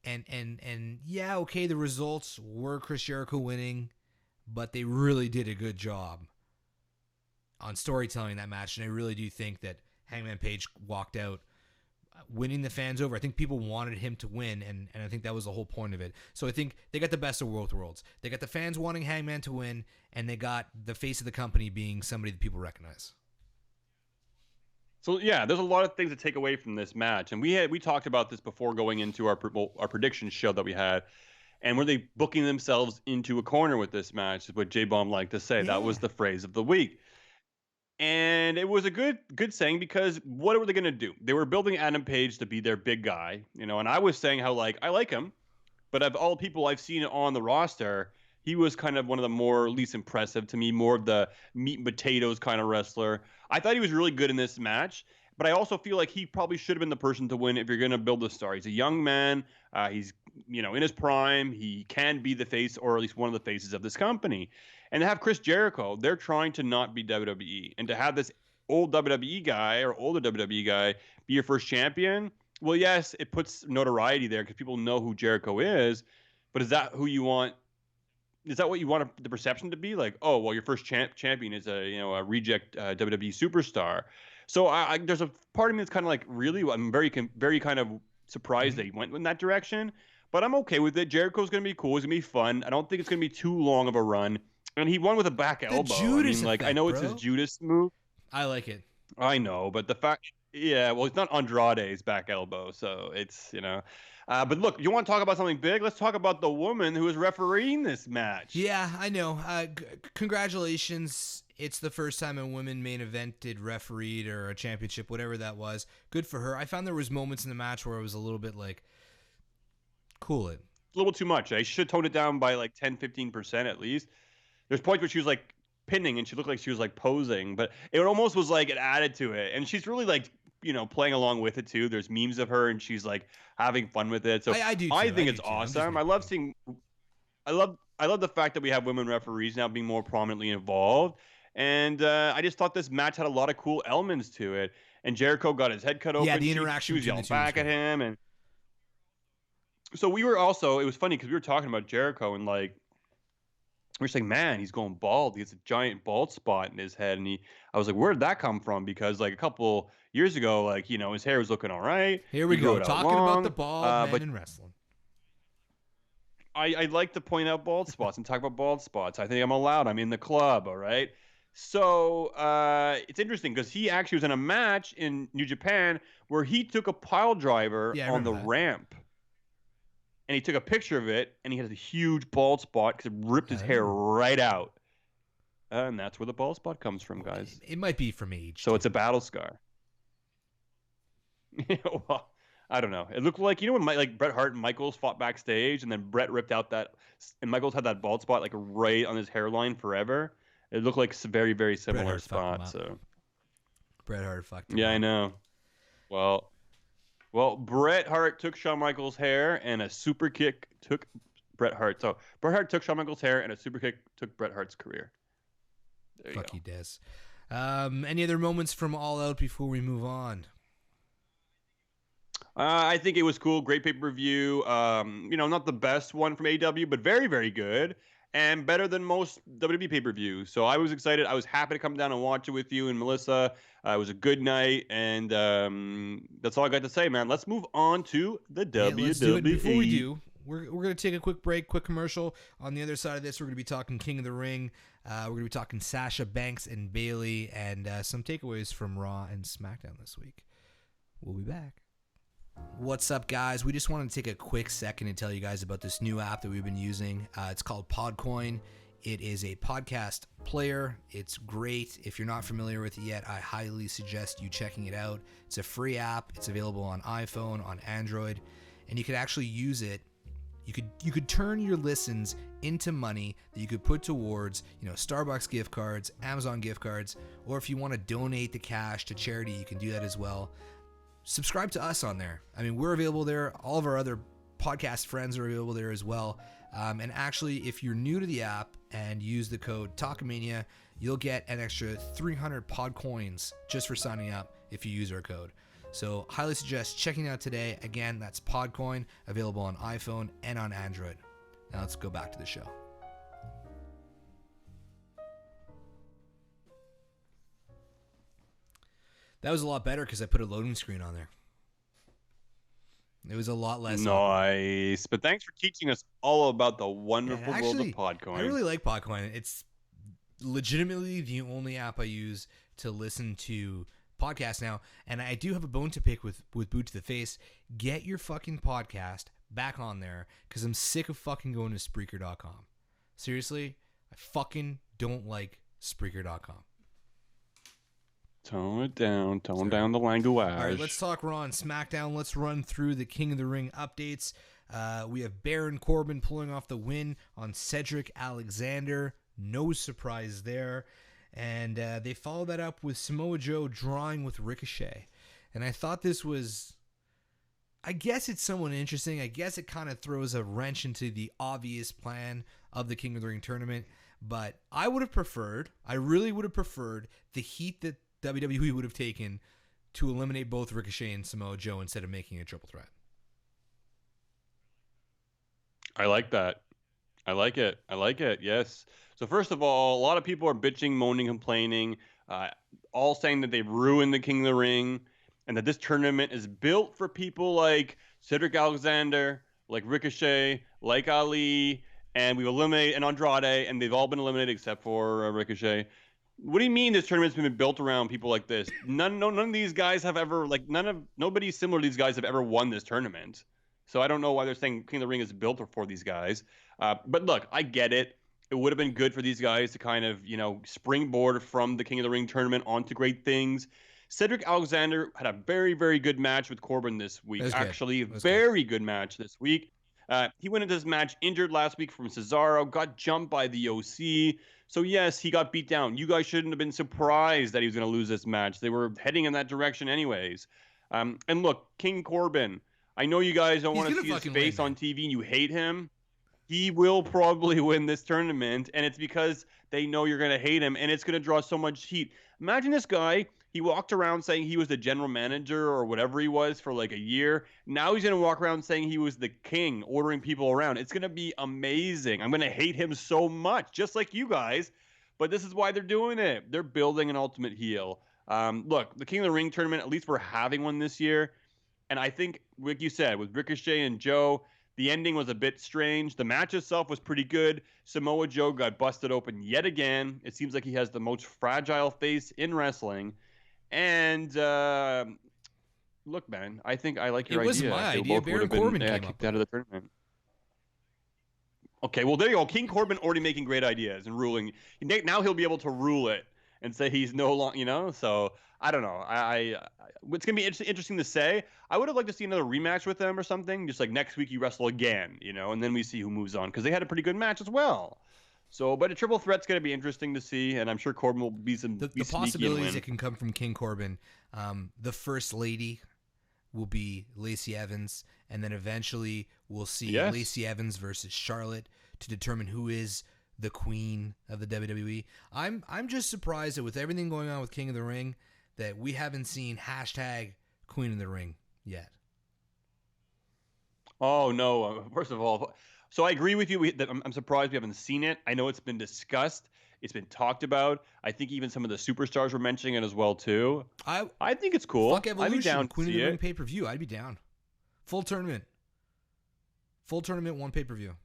and yeah, okay, the results were Chris Jericho winning, but they really did a good job on storytelling that match, and I really do think that Hangman Page walked out winning the fans over. I think people wanted him to win, and I think that was the whole point of it. So I think they got the best of both worlds. They got the fans wanting Hangman to win, and they got the face of the company being somebody that people recognize. So yeah, there's a lot of things to take away from this match, and we talked about this before going into our prediction show that we had. And were they booking themselves into a corner with this match? Is what J-Bomb liked to say. Yeah. That was the phrase of the week. And it was a good saying, because what were they going to do? They were building Adam Page to be their big guy, and I was saying how, like, I like him, but of all people I've seen on the roster, he was kind of one of the more least impressive to me, more of the meat and potatoes kind of wrestler. I thought he was really good in this match, but I also feel like he probably should have been the person to win if you're going to build a star. He's a young man. He's in his prime. He can be the face, or at least one of the faces of this company. And to have Chris Jericho, they're trying to not be WWE. And to have this old WWE guy or older WWE guy be your first champion, well, yes, it puts notoriety there because people know who Jericho is. But is that who you want? Is that what you want the perception to be? Like, oh, well, your first champion is a reject WWE superstar. So there's a part of me that's kind of like, really, I'm very kind of surprised that he went in that direction. But I'm okay with it. Jericho's going to be cool. It's going to be fun. I don't think it's going to be too long of a run. And he won with a back elbow. Judas effect, I know it's his Judas move. I like it. I know, but the fact, well, it's not Andrade's back elbow, so it's, but look, you want to talk about something big? Let's talk about the woman who is refereeing this match. Yeah, I know. Congratulations. It's the first time a women main evented, refereed, or a championship, whatever that was. Good for her. I found there was moments in the match where it was a little bit like, cool it. A little too much. I should tone it down by like 10-15% at least. There's points where she was like pinning and she looked like she was like posing, but it almost was like it added to it. And she's really like, playing along with it too. There's memes of her and she's like having fun with it. So I think it's awesome. I love the fact that we have women referees now being more prominently involved. And I just thought this match had a lot of cool elements to it. And Jericho got his head cut open. Yeah, the interaction. She was yelling back at him. And so we were also, it was funny because we were talking about Jericho and like, we're saying, man, he's going bald. He has a giant bald spot in his head. And I was like, where did that come from? Because like a couple years ago, like, his hair was looking all right. Here we go, talking about the bald man in wrestling. I like to point out bald spots and talk about bald spots. I think I'm allowed. I'm in the club, all right? So it's interesting because he actually was in a match in New Japan where he took a pile driver on the ramp. And he took a picture of it, and he had a huge bald spot because it ripped his hair right out. And that's where the bald spot comes from, guys. It might be from age. So it's a battle scar. Well, I don't know. It looked like, when like Bret Hart and Michaels fought backstage, and then Bret ripped out and Michaels had that bald spot like right on his hairline forever. It looked like a very, very similar spot. So Bret Hart fucked him up. I know. Well, Bret Hart took Shawn Michaels' hair, and a super kick took Bret Hart. So Bret Hart took Shawn Michaels' hair, and a super kick took Bret Hart's career. There you go. Fuck you, Des. Any other moments from All Out before we move on? I think it was cool. Great pay-per-view. Not the best one from AEW, but very, very good. And better than most WWE pay-per-views. So I was excited. I was happy to come down and watch it with you and Melissa. It was a good night, and that's all I got to say, man. Let's move on to the WWE. Let's do it. Before we do, we're going to take a quick break, quick commercial. On the other side of this, we're going to be talking King of the Ring. We're going to be talking Sasha Banks and Bayley, and some takeaways from Raw and SmackDown this week. We'll be back. What's up, guys? We just wanted to take a quick second to tell you guys about this new app that we've been using. It's called Podcoin. It is a podcast player. It's great. If you're not familiar with it yet, I highly suggest you checking it out. It's a free app. It's available on iPhone, on Android, and you could actually use it. You could turn your listens into money that you could put towards, Starbucks gift cards, Amazon gift cards, or if you want to donate the cash to charity, you can do that as well. Subscribe to us on there. I mean, we're available there. All of our other podcast friends are available there as well. And actually, if you're new to the app and use the code Talkamania, you'll get an extra 300 pod coins just for signing up if you use our code. So highly suggest checking it out today. Again, that's Podcoin, available on iPhone and on Android. Now let's go back to the show. That was a lot better because I put a loading screen on there. It was a lot less. Nice. But thanks for teaching us all about the wonderful world of Podcoin. I really like Podcoin. It's legitimately the only app I use to listen to podcasts now. And I do have a bone to pick with Boot to the Face. Get your fucking podcast back on there because I'm sick of fucking going to Spreaker.com. Seriously, I fucking don't like Spreaker.com. Tone it down. Tone down the language. All right, let's talk Raw and SmackDown. Let's run through the King of the Ring updates. We have Baron Corbin pulling off the win on Cedric Alexander. No surprise there. And they followed that up with Samoa Joe drawing with Ricochet. And I thought this was... I guess it's somewhat interesting. I guess it kind of throws a wrench into the obvious plan of the King of the Ring tournament. But I really would have preferred the heat that WWE would have taken to eliminate both Ricochet and Samoa Joe instead of making a triple threat. I like that. I like it. Yes. So first of all, a lot of people are bitching, moaning, complaining, all saying that they've ruined the King of the Ring and that this tournament is built for people like Cedric Alexander, like Ricochet, like Ali, and we've eliminated and Andrade, and they've all been eliminated except for Ricochet. What do you mean this tournament's been built around people like this? None of these guys have ever, nobody similar to these guys have ever won this tournament. So I don't know why they're saying King of the Ring is built for these guys. But look, I get it. It would have been good for these guys to kind of, springboard from the King of the Ring tournament onto great things. Cedric Alexander had a very, very good match with Corbin this week. Actually, very good match this week. He went into this match injured last week from Cesaro, got jumped by the OC. So, yes, he got beat down. You guys shouldn't have been surprised that he was going to lose this match. They were heading in that direction anyways. And look, King Corbin, I know you guys don't want to see his face on TV and you hate him. He will probably win this tournament, and it's because they know you're going to hate him, and it's going to draw so much heat. Imagine this guy. He walked around saying he was the general manager or whatever he was for like a year. Now he's going to walk around saying he was the king, ordering people around. It's going to be amazing. I'm going to hate him so much, just like you guys. But this is why they're doing it. They're building an ultimate heel. Look, the King of the Ring tournament, at least we're having one this year. And I think, like you said, with Ricochet and Joe, the ending was a bit strange. The match itself was pretty good. Samoa Joe got busted open yet again. It seems like he has the most fragile face in wrestling. And look, man, I think I like your idea. It was my idea. Baron Corbin came kicked out of the tournament. Okay, well, there you go. King Corbin already making great ideas and ruling. Now he'll be able to rule it and say he's no longer, So I don't know. It's gonna be interesting to say. I would have liked to see another rematch with them or something. Just like next week you wrestle again, and then we see who moves on because they had a pretty good match as well. So, but a triple threat's going to be interesting to see, and I'm sure Corbin will be the possibilities that can come from King Corbin. The first lady will be Lacey Evans, and then eventually we'll see Lacey Evans versus Charlotte to determine who is the queen of the WWE. I'm just surprised that with everything going on with King of the Ring, that we haven't seen #Queen of the Ring yet. Oh no! First of all. So I agree with you that I'm surprised we haven't seen it. I know it's been discussed. It's been talked about. I think even some of the superstars were mentioning it as well, too. I think it's cool. Fuck Evolution, I'd be down Queen of the Ring pay-per-view. I'd be down. Full tournament. Full tournament, one pay-per-view.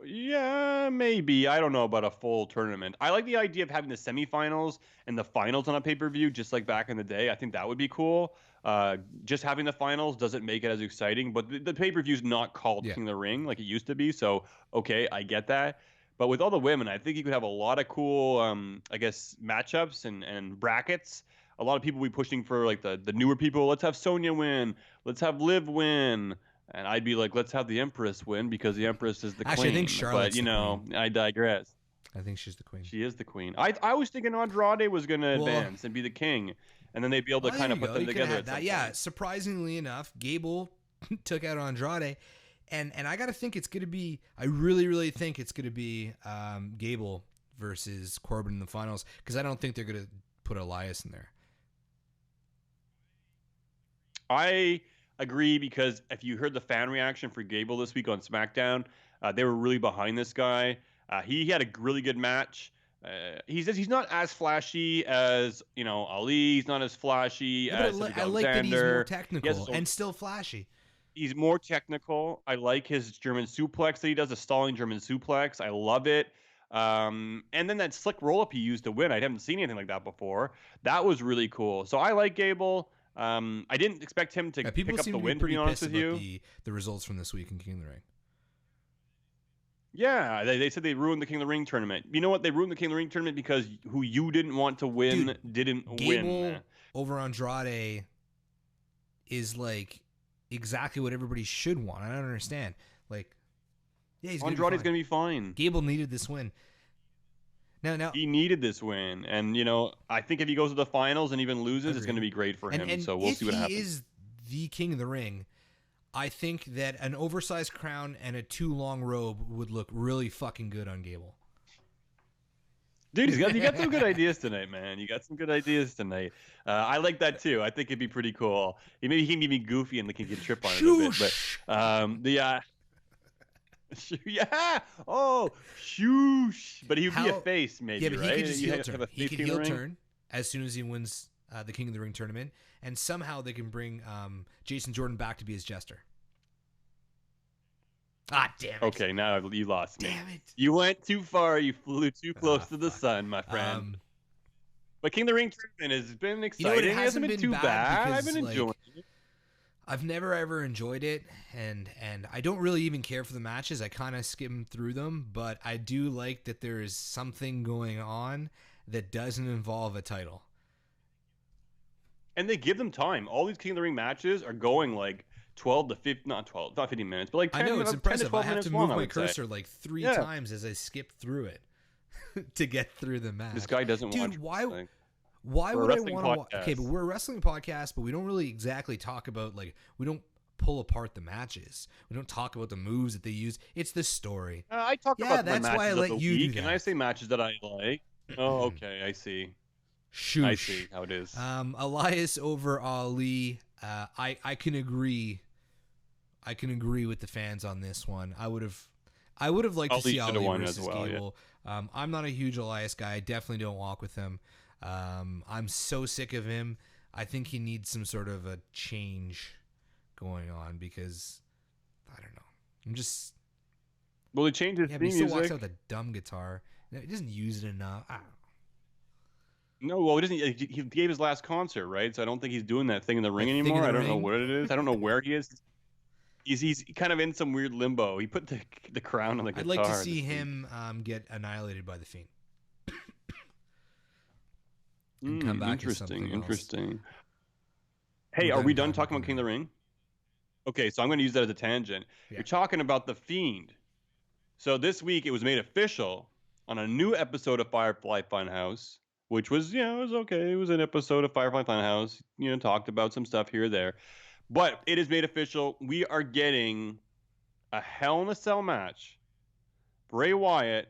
Yeah, maybe. I don't know about a full tournament. I like the idea of having the semifinals and the finals on a pay-per-view, just like back in the day. I think that would be cool. Just having the finals doesn't make it as exciting, but the pay-per-view is not called King of the Ring like it used to be. So, okay, I get that. But with all the women, I think you could have a lot of cool, I guess, matchups and brackets. A lot of people will be pushing for like the newer people. Let's have Sonya win. Let's have Liv win. And I'd be like, let's have the Empress win because the Empress is the queen. Actually, I think Charlotte's the queen. I digress. I think she's the queen. She is the queen. I was thinking Andrade was going to advance and be the king, and then they'd be able to kind of put them together. Surprisingly enough, Gable took out Andrade, and I got to think it's going to be. I really, really think it's going to be Gable versus Corbin in the finals because I don't think they're going to put Elias in there. I agree because if you heard the fan reaction for Gable this week on SmackDown, they were really behind this guy. He had a really good match. He's not as flashy as Ali. He's not as flashy as Alexander. I like that he's more technical and still flashy. He's more technical. I like his German suplex that he does, a stalling German suplex. I love it. And then that slick roll up he used to win. I haven't seen anything like that before. That was really cool. So I like Gable. I didn't expect him to pick up the win, to be honest with you. The results from this week in King of the Ring. Yeah, they said they ruined the King of the Ring tournament. You know what? They ruined the King of the Ring tournament because who you didn't want to win didn't win. Gable over Andrade is like exactly what everybody should want. I don't understand. Like, yeah, Andrade's going to be fine. Gable needed this win. Now he needed this win, and I think if he goes to the finals and even loses, it's going to be great for him. So we'll see what happens. If he is the King of the Ring, I think that an oversized crown and a too long robe would look really fucking good on Gable. Dude, you got some good ideas tonight, man. You got some good ideas tonight. I like that too. I think it'd be pretty cool. Maybe he can be goofy and he can trip on it a bit. But yeah. Oh, shoosh. But he would be a face, maybe. Yeah, but right? he could just heel turn. He could heel turn as soon as he wins the King of the Ring tournament, and somehow they can bring Jason Jordan back to be his jester. Ah, damn it. Okay, now you lost me. Damn it. You went too far. You flew too close to the sun, my friend. But King of the Ring tournament has been exciting. It hasn't been too bad. I've been enjoying it. I've never ever enjoyed it, and I don't really even care for the matches. I kind of skim through them, but I do like that there is something going on that doesn't involve a title. And they give them time. All these King of the Ring matches are going like 12 to 15, not 15 minutes, but like 10, I know, it's impressive. 10 to 12 I have minutes to move long, my cursor like 3 times as I skip through it to get through the match. This guy doesn't watch. Dude, why would I want to watch? Okay, but we're a wrestling podcast, but we don't really exactly talk about, like, we don't pull apart the matches. We don't talk about the moves that they use. It's the story. I talk about the matches why I let of the you week, do that. and I say matches that I like. Oh, okay, I see. Shoosh. I see how it is. Elias over Ali. I can agree. I can agree with the fans on this one. I would have liked to see Ali versus Gable. Yeah. I'm not a huge Elias guy. I definitely don't walk with him. I'm so sick of him. I think he needs some sort of a change going on because I don't know. I'm just. Well, he changed his theme music. He still walks out with a dumb guitar. He doesn't use it enough. I don't know. No, well, he doesn't. He gave his last concert, right? So I don't think he's doing that thing in the ring anymore. I don't know what it is. I don't know where he is. He's kind of in some weird limbo. He put the crown on the guitar. I'd like to see him get annihilated by the Fiend. And come back interesting. Hey, are we done talking about King of the Ring? Okay, so I'm going to use that as a tangent. Yeah. You're talking about the Fiend. So this week it was made official on a new episode of Firefly Funhouse, which was, it was okay. It was an episode of Firefly Funhouse. Talked about some stuff here or there. But it is made official. We are getting a Hell in a Cell match. Bray Wyatt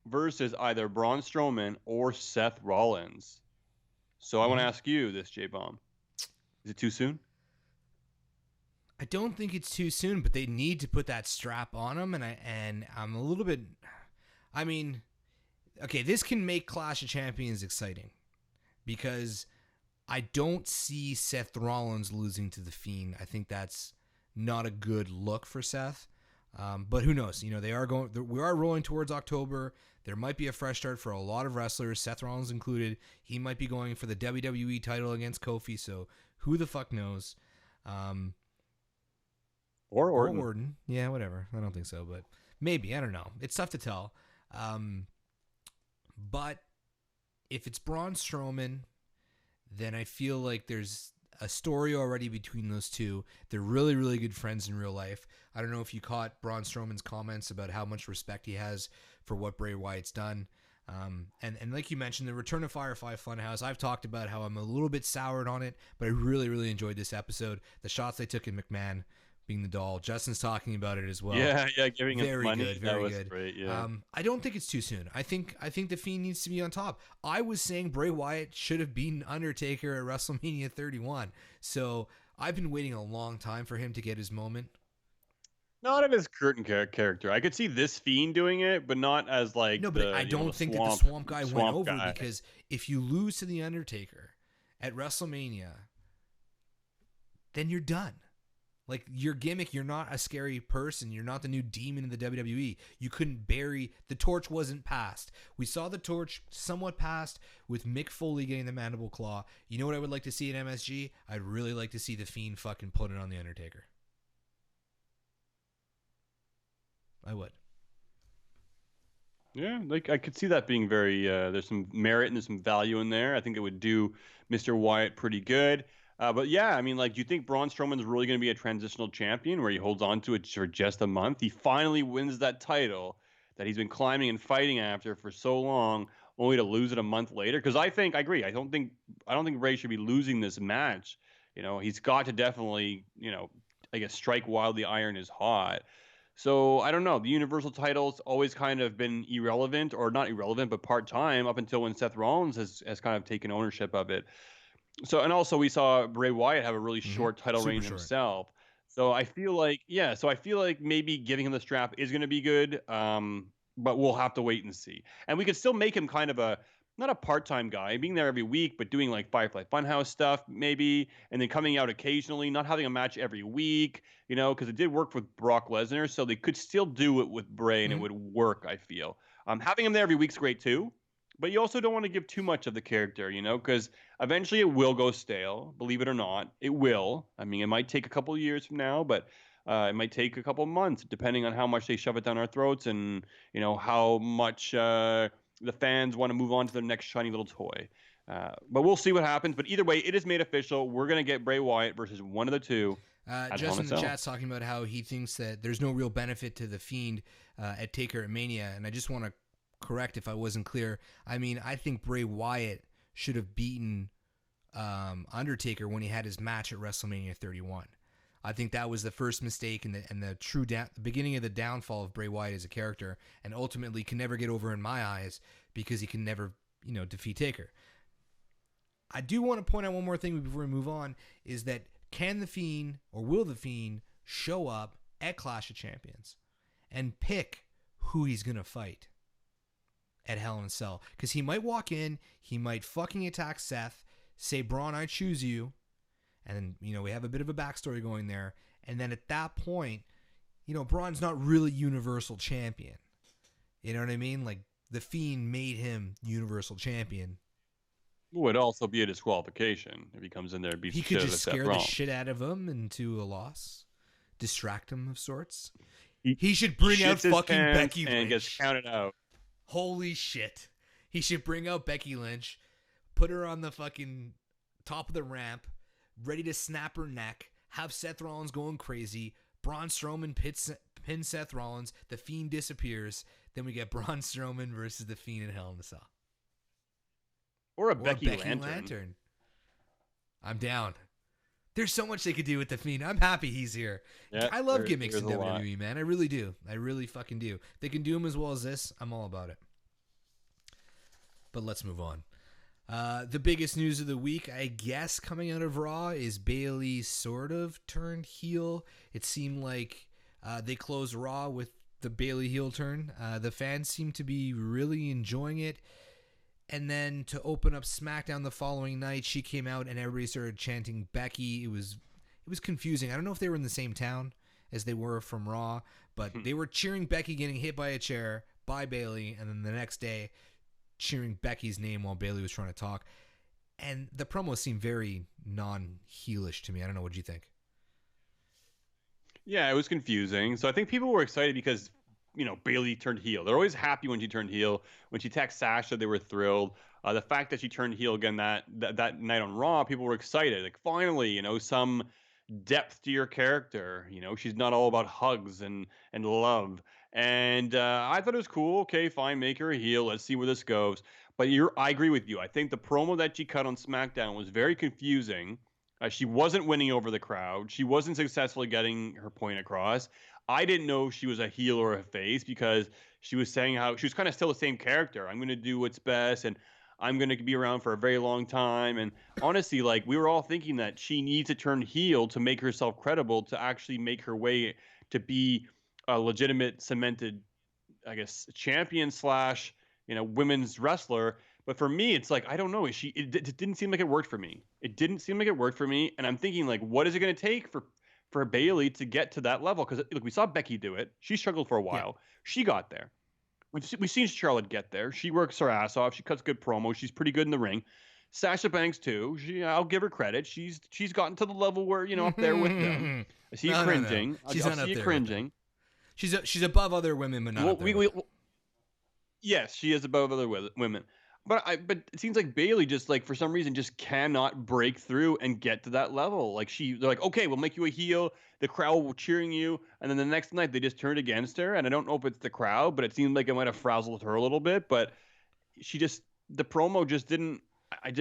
versus either Braun Strowman or Seth Rollins. So I want to ask you this, J-Bomb. Is it too soon? I don't think it's too soon, but they need to put that strap on him, and I'm a little bit. I mean, okay, this can make Clash of Champions exciting because I don't see Seth Rollins losing to the Fiend. I think that's not a good look for Seth. But who knows? You know, we are rolling towards October. There might be a fresh start for a lot of wrestlers, Seth Rollins included. He might be going for the WWE title against Kofi, so who the fuck knows? Or Orton. Or Orton. Yeah, whatever. I don't think so, but maybe. I don't know. It's tough to tell. But if it's Braun Strowman, then I feel like there's a story already between those two. They're really, really good friends in real life. I don't know if you caught Braun Strowman's comments about how much respect he has for what Bray Wyatt's done. And like you mentioned, the return of Firefly Funhouse, I've talked about how I'm a little bit soured on it, but I really, really enjoyed this episode. The shots they took in McMahon being the doll. Justin's talking about it as well. Yeah, giving very us money. Good, very that was good. Great, yeah. I don't think it's too soon. I think the Fiend needs to be on top. I was saying Bray Wyatt should have beaten Undertaker at WrestleMania 31. So I've been waiting a long time for him to get his moment. Not of his curtain character. I could see this Fiend doing it, but not as like no. But I don't think that the Swamp Guy went over because if you lose to the Undertaker at WrestleMania, then you're done. Like, your gimmick, you're not a scary person. You're not the new demon in the WWE. You couldn't bury... The torch wasn't passed. We saw the torch somewhat passed with Mick Foley getting the mandible claw. You know what I would like to see at MSG? I'd really like to see The Fiend fucking put it on The Undertaker. I would. Yeah, like I could see that being very... there's some merit and there's some value in there. I think it would do Mr. Wyatt pretty good. But yeah, I mean, like, do you think Braun Strowman's really going to be a transitional champion where he holds on to it for just a month? He finally wins that title that he's been climbing and fighting after for so long, only to lose it a month later. Because I agree. I don't think Bray should be losing this match. You know, he's got to definitely, you know, I guess strike while the iron is hot. So I don't know. The Universal title's always kind of been irrelevant, or not irrelevant, but part-time up until when Seth Rollins has kind of taken ownership of it. So, and also we saw Bray Wyatt have a really short title reign himself. So I feel like, maybe giving him the strap is going to be good. But we'll have to wait and see. And we could still make him kind of not a part-time guy, being there every week, but doing like Firefly Funhouse stuff maybe, and then coming out occasionally, not having a match every week, you know, because it did work with Brock Lesnar. So they could still do it with Bray and it would work, I feel. Having him there every week's great too. But you also don't want to give too much of the character, you know, because eventually it will go stale, believe it or not. It will. I mean, it might take a couple of years from now, but it might take a couple of months, depending on how much they shove it down our throats and, you know, how much the fans want to move on to their next shiny little toy. But we'll see what happens. But either way, it is made official. We're going to get Bray Wyatt versus one of the two. Justin in the chat's talking about how he thinks that there's no real benefit to the Fiend at Taker at Mania. And I just want to correct if I wasn't clear. I mean, I think Bray Wyatt should have beaten Undertaker when he had his match at WrestleMania 31. I think that was the first mistake and the beginning of the downfall of Bray Wyatt as a character, and ultimately can never get over in my eyes because he can never, you know, defeat Taker. I do want to point out one more thing before we move on, is that can the Fiend, or will the Fiend, show up at Clash of Champions and pick who he's going to fight at Hell in a Cell? Because he might walk in, he might fucking attack Seth, say, Braun, I choose you, and then, you know, we have a bit of a backstory going there, and then at that point, you know, Braun's not really Universal Champion. You know what I mean? Like, the Fiend made him Universal Champion. Would also be a disqualification if he comes in there and beats he the shit could out of just Seth scare Rollins. the shit out of him into a loss, distract him of sorts. He should bring out fucking Becky Lynch and gets counted out. Holy shit! He should bring out Becky Lynch, put her on the fucking top of the ramp, ready to snap her neck, have Seth Rollins going crazy. Braun Strowman pins Seth Rollins. The Fiend disappears. Then we get Braun Strowman versus the Fiend in Hell in a Cell. Or Becky Lantern. I'm down. There's so much they could do with the Fiend. I'm happy he's here. Yeah, I love gimmicks in WWE, man. I really do. I really fucking do. They can do them as well as this. I'm all about it. But let's move on. The biggest news of the week, I guess, coming out of Raw is Bayley sort of turned heel. It seemed like they closed Raw with the Bayley heel turn. The fans seem to be really enjoying it. And then to open up SmackDown the following night, she came out and everybody started chanting Becky. It was was confusing. I don't know if they were in the same town as they were from Raw, but they were cheering Becky getting hit by a chair by Bayley, and then the next day cheering Becky's name while Bayley was trying to talk. And the promo seemed very non-heelish to me. I don't know. What do you think? Yeah, it was confusing. So I think people were excited because, Bayley turned heel. They're always happy when she turned heel. When she attacked Sasha, they were thrilled. The fact that she turned heel again that night on Raw, people were excited. Like, finally, some depth to your character. She's not all about hugs and love. And I thought it was cool. Okay, fine, make her a heel. Let's see where this goes. But I agree with you. I think the promo that she cut on SmackDown was very confusing. She wasn't winning over the crowd. She wasn't successfully getting her point across. I didn't know if she was a heel or a face because she was saying how she was kind of still the same character. I'm going to do what's best, and I'm going to be around for a very long time. And honestly, like, we were all thinking that she needs to turn heel to make herself credible, to actually make her way to be a legitimate, cemented, I guess, champion slash, women's wrestler. But for me, it's like, I don't know. It didn't seem like it worked for me. It didn't seem like it worked for me. And I'm thinking, like, what is it going to take for Bayley to get to that level? Because, look, we saw Becky do it. She struggled for a while. Yeah. She got there. We've seen Charlotte get there. She works her ass off. She cuts good promos. She's pretty good in the ring. Sasha Banks, too. I'll give her credit. She's gotten to the level where, up there with them. I see you cringing. No. She's not up there cringing. She's above other women, but not up there. Yes, she is above other women. But it seems like Bayley just, like, for some reason just cannot break through and get to that level. Like, they're like, okay, we'll make you a heel. The crowd will cheering you. And then the next night they just turned against her. And I don't know if it's the crowd, but it seemed like it might have frazzled her a little bit. But the promo just didn't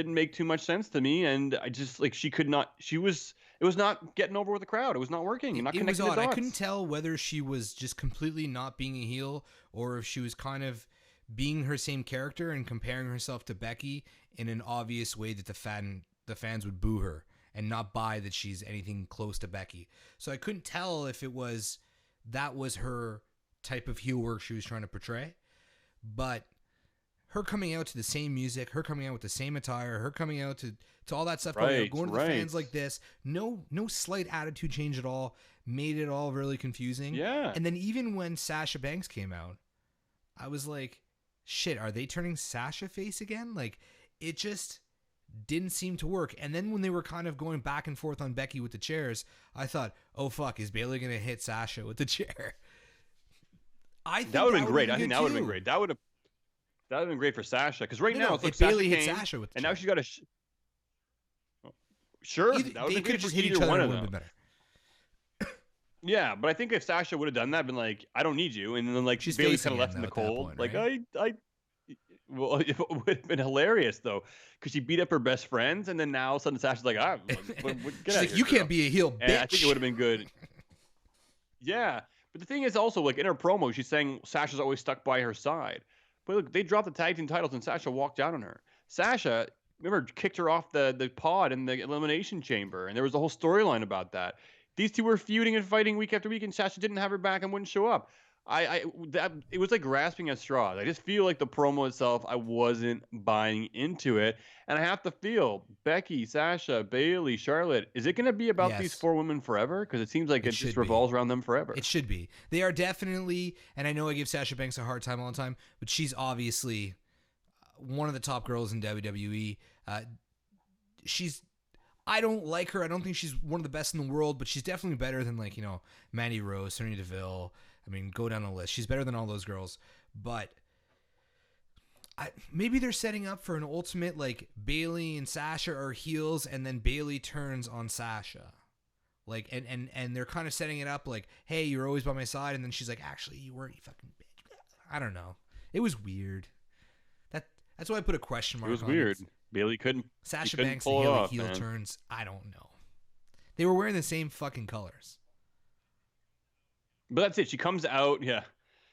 make too much sense to me. And I just, like, it was not getting over with the crowd. It was not working. Not connecting the dots. I couldn't tell whether she was just completely not being a heel or if she was kind of being her same character and comparing herself to Becky in an obvious way that the fans would boo her and not buy that she's anything close to Becky. So I couldn't tell if that was her type of heel work she was trying to portray. But her coming out to the same music, her coming out with the same attire, her coming out to all that stuff, going to the fans like this, no slight attitude change at all, made it all really confusing. Yeah. And then even when Sasha Banks came out, I was like, shit, are they turning Sasha face again? Like, it just didn't seem to work. And then when they were kind of going back and forth on Becky with the chairs, I thought, oh fuck, is Bayley going to hit Sasha with the chair? That would have been great. I think that would have been great. That would have been great for Sasha, because now it's like Bayley hit Sasha with the and chair. now she's got a sure. That would have been great for either one of them. Yeah, but I think if Sasha would have done that, been like, I don't need you, and then, like, Bayley kind of left in the cold. Point, right? Well, it would have been hilarious though, because she beat up her best friends, and then now all of a sudden Sasha's like, she's like, you can't be a heel, bitch. And I think it would have been good. Yeah, but the thing is also, like, in her promo, she's saying Sasha's always stuck by her side. But look, they dropped the tag team titles, and Sasha walked out on her. Sasha, remember, kicked her off the pod in the Elimination Chamber, and there was a whole storyline about that. These two were feuding and fighting week after week, and Sasha didn't have her back and wouldn't show up. It was like grasping at straws. I just feel like the promo itself, I wasn't buying into it. And I have to feel, Becky, Sasha, Bayley, Charlotte, is it going to be about these four women forever? Because it seems like it just revolves around them forever. It should be. They are definitely, and I know I give Sasha Banks a hard time all the time, but she's obviously one of the top girls in WWE. I don't like her. I don't think she's one of the best in the world, but she's definitely better than, like, Mandy Rose, Sonya Deville. I mean, go down the list. She's better than all those girls. But maybe they're setting up for an ultimate, like, Bayley and Sasha are heels, and then Bayley turns on Sasha. Like, and they're kind of setting it up like, hey, you're always by my side, and then she's like, actually, you weren't, you fucking bitch. I don't know. It was weird. That's why I put a question mark on it. It was weird. Bayley couldn't. Sasha couldn't Banks pull and it off, heel man. turns. I don't know. They were wearing the same fucking colors. But that's it. She comes out,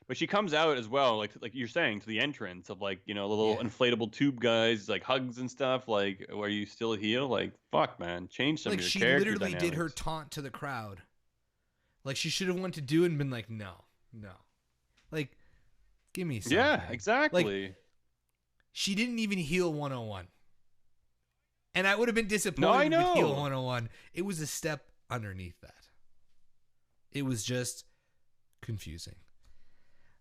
but she comes out as well, like you're saying, to the entrance of, like, the little inflatable tube guys, like, hugs and stuff. Like, are you still a heel? Like, fuck, man, change some of your character dynamics. Like, she literally did her taunt to the crowd. Like, she should have went to do it and been like, no. Like, give me something. Yeah, exactly. Like, she didn't even heel 101. And I would have been disappointed with heel 101. It was a step underneath that. It was just confusing.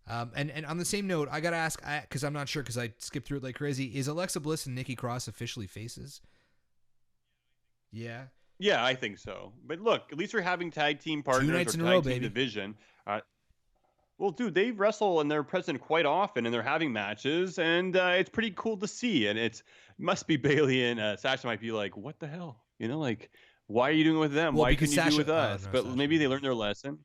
And on the same note, I gotta ask, because I'm not sure, because I skipped through it like crazy. Is Alexa Bliss and Nikki Cross officially faces? Yeah. Yeah, I think so. But look, at least we're having tag team partners 2 nights or in a tag row, team baby. division. Well, dude, they wrestle and they're present quite often, and they're having matches, and it's pretty cool to see. And it must be Bailey and Sasha might be like, "What the hell?" You know, like, why are you doing it with them? Well, Why because couldn't you do it with Sasha, us? no, But Sasha. maybe they learned their lesson.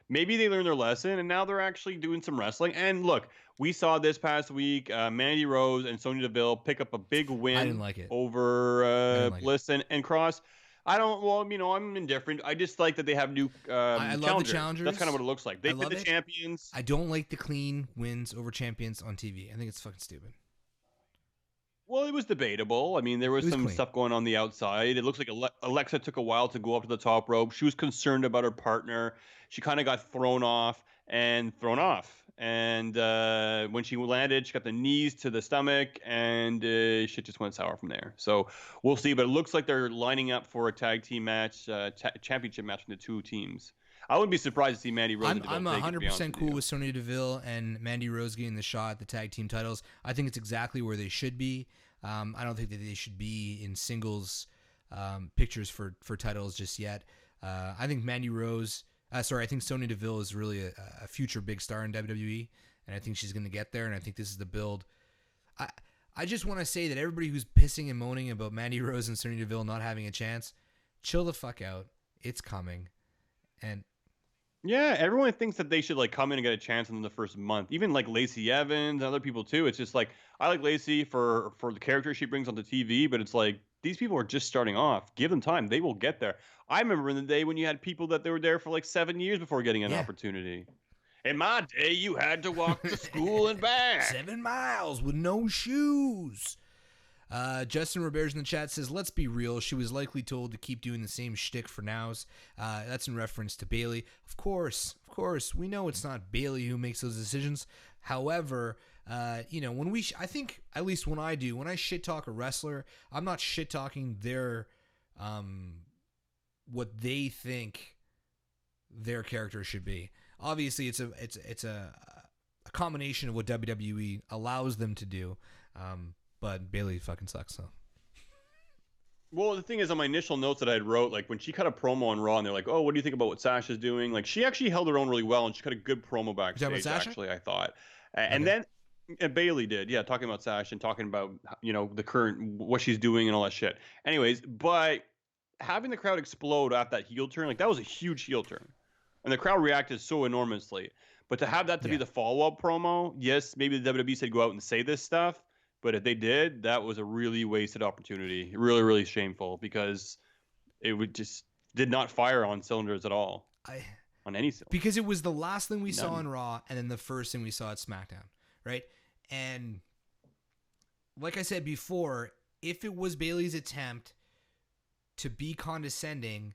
Maybe they learned their lesson, and now they're actually doing some wrestling. And look, we saw this past week Mandy Rose and Sonya Deville pick up a big win I didn't like it. over Bliss and Cross. I don't. Well, I'm indifferent. I just like that they have new I love the challengers. That's kind of what it looks like. They've been the champions. I don't like the clean wins over champions on TV. I think it's fucking stupid. Well, it was debatable. I mean, there was some stuff going on the outside. It looks like Alexa took a while to go up to the top rope. She was concerned about her partner. She kind of got thrown off. And when she landed, she got the knees to the stomach, and shit just went sour from there. So we'll see. But it looks like they're lining up for a tag team match, championship match from the two teams. I wouldn't be surprised to see Mandy Rose. I'm 100% cool with Sonya Deville and Mandy Rose getting the shot at the tag team titles. I think it's exactly where they should be. I don't think that they should be in singles pictures for titles just yet. I think I think Sonya Deville is really a future big star in WWE, and I think she's going to get there, and I think this is the build. I just want to say that everybody who's pissing and moaning about Mandy Rose and Sonya Deville not having a chance, chill the fuck out. It's coming. And yeah, everyone thinks that they should like come in and get a chance in the first month. Even like Lacey Evans and other people too. It's just like I like Lacey for the character she brings onto TV, but it's like these people are just starting off. Give them time; they will get there. I remember in the day when you had people that they were there for like 7 years before getting an opportunity. In my day, you had to walk to school and back 7 miles with no shoes. Justin Roberts in the chat says, let's be real. She was likely told to keep doing the same shtick for nows. That's in reference to Bailey. Of course. We know it's not Bailey who makes those decisions. However, when I think, at least when I do, when I shit talk a wrestler, I'm not shit talking their, what they think their character should be. Obviously, it's a combination of what WWE allows them to do. But Bailey fucking sucks, so. Well, the thing is, on my initial notes that I had wrote, like when she cut a promo on Raw, and they're like, "Oh, what do you think about what Sasha's doing?" Like she actually held her own really well, and she cut a good promo backstage. Actually, I thought, and then Bailey did, yeah, talking about Sasha and talking about the current what she's doing and all that shit. Anyways, but having the crowd explode at that heel turn, like that was a huge heel turn, and the crowd reacted so enormously. But to have that to be the follow-up promo, yes, maybe the WWE said go out and say this stuff. But if they did, that was a really wasted opportunity. Really, really shameful because it would just did not fire on cylinders at all. On any cylinder. Because it was the last thing we saw on Raw and then the first thing we saw at SmackDown, right? And like I said before, if it was Bailey's attempt to be condescending,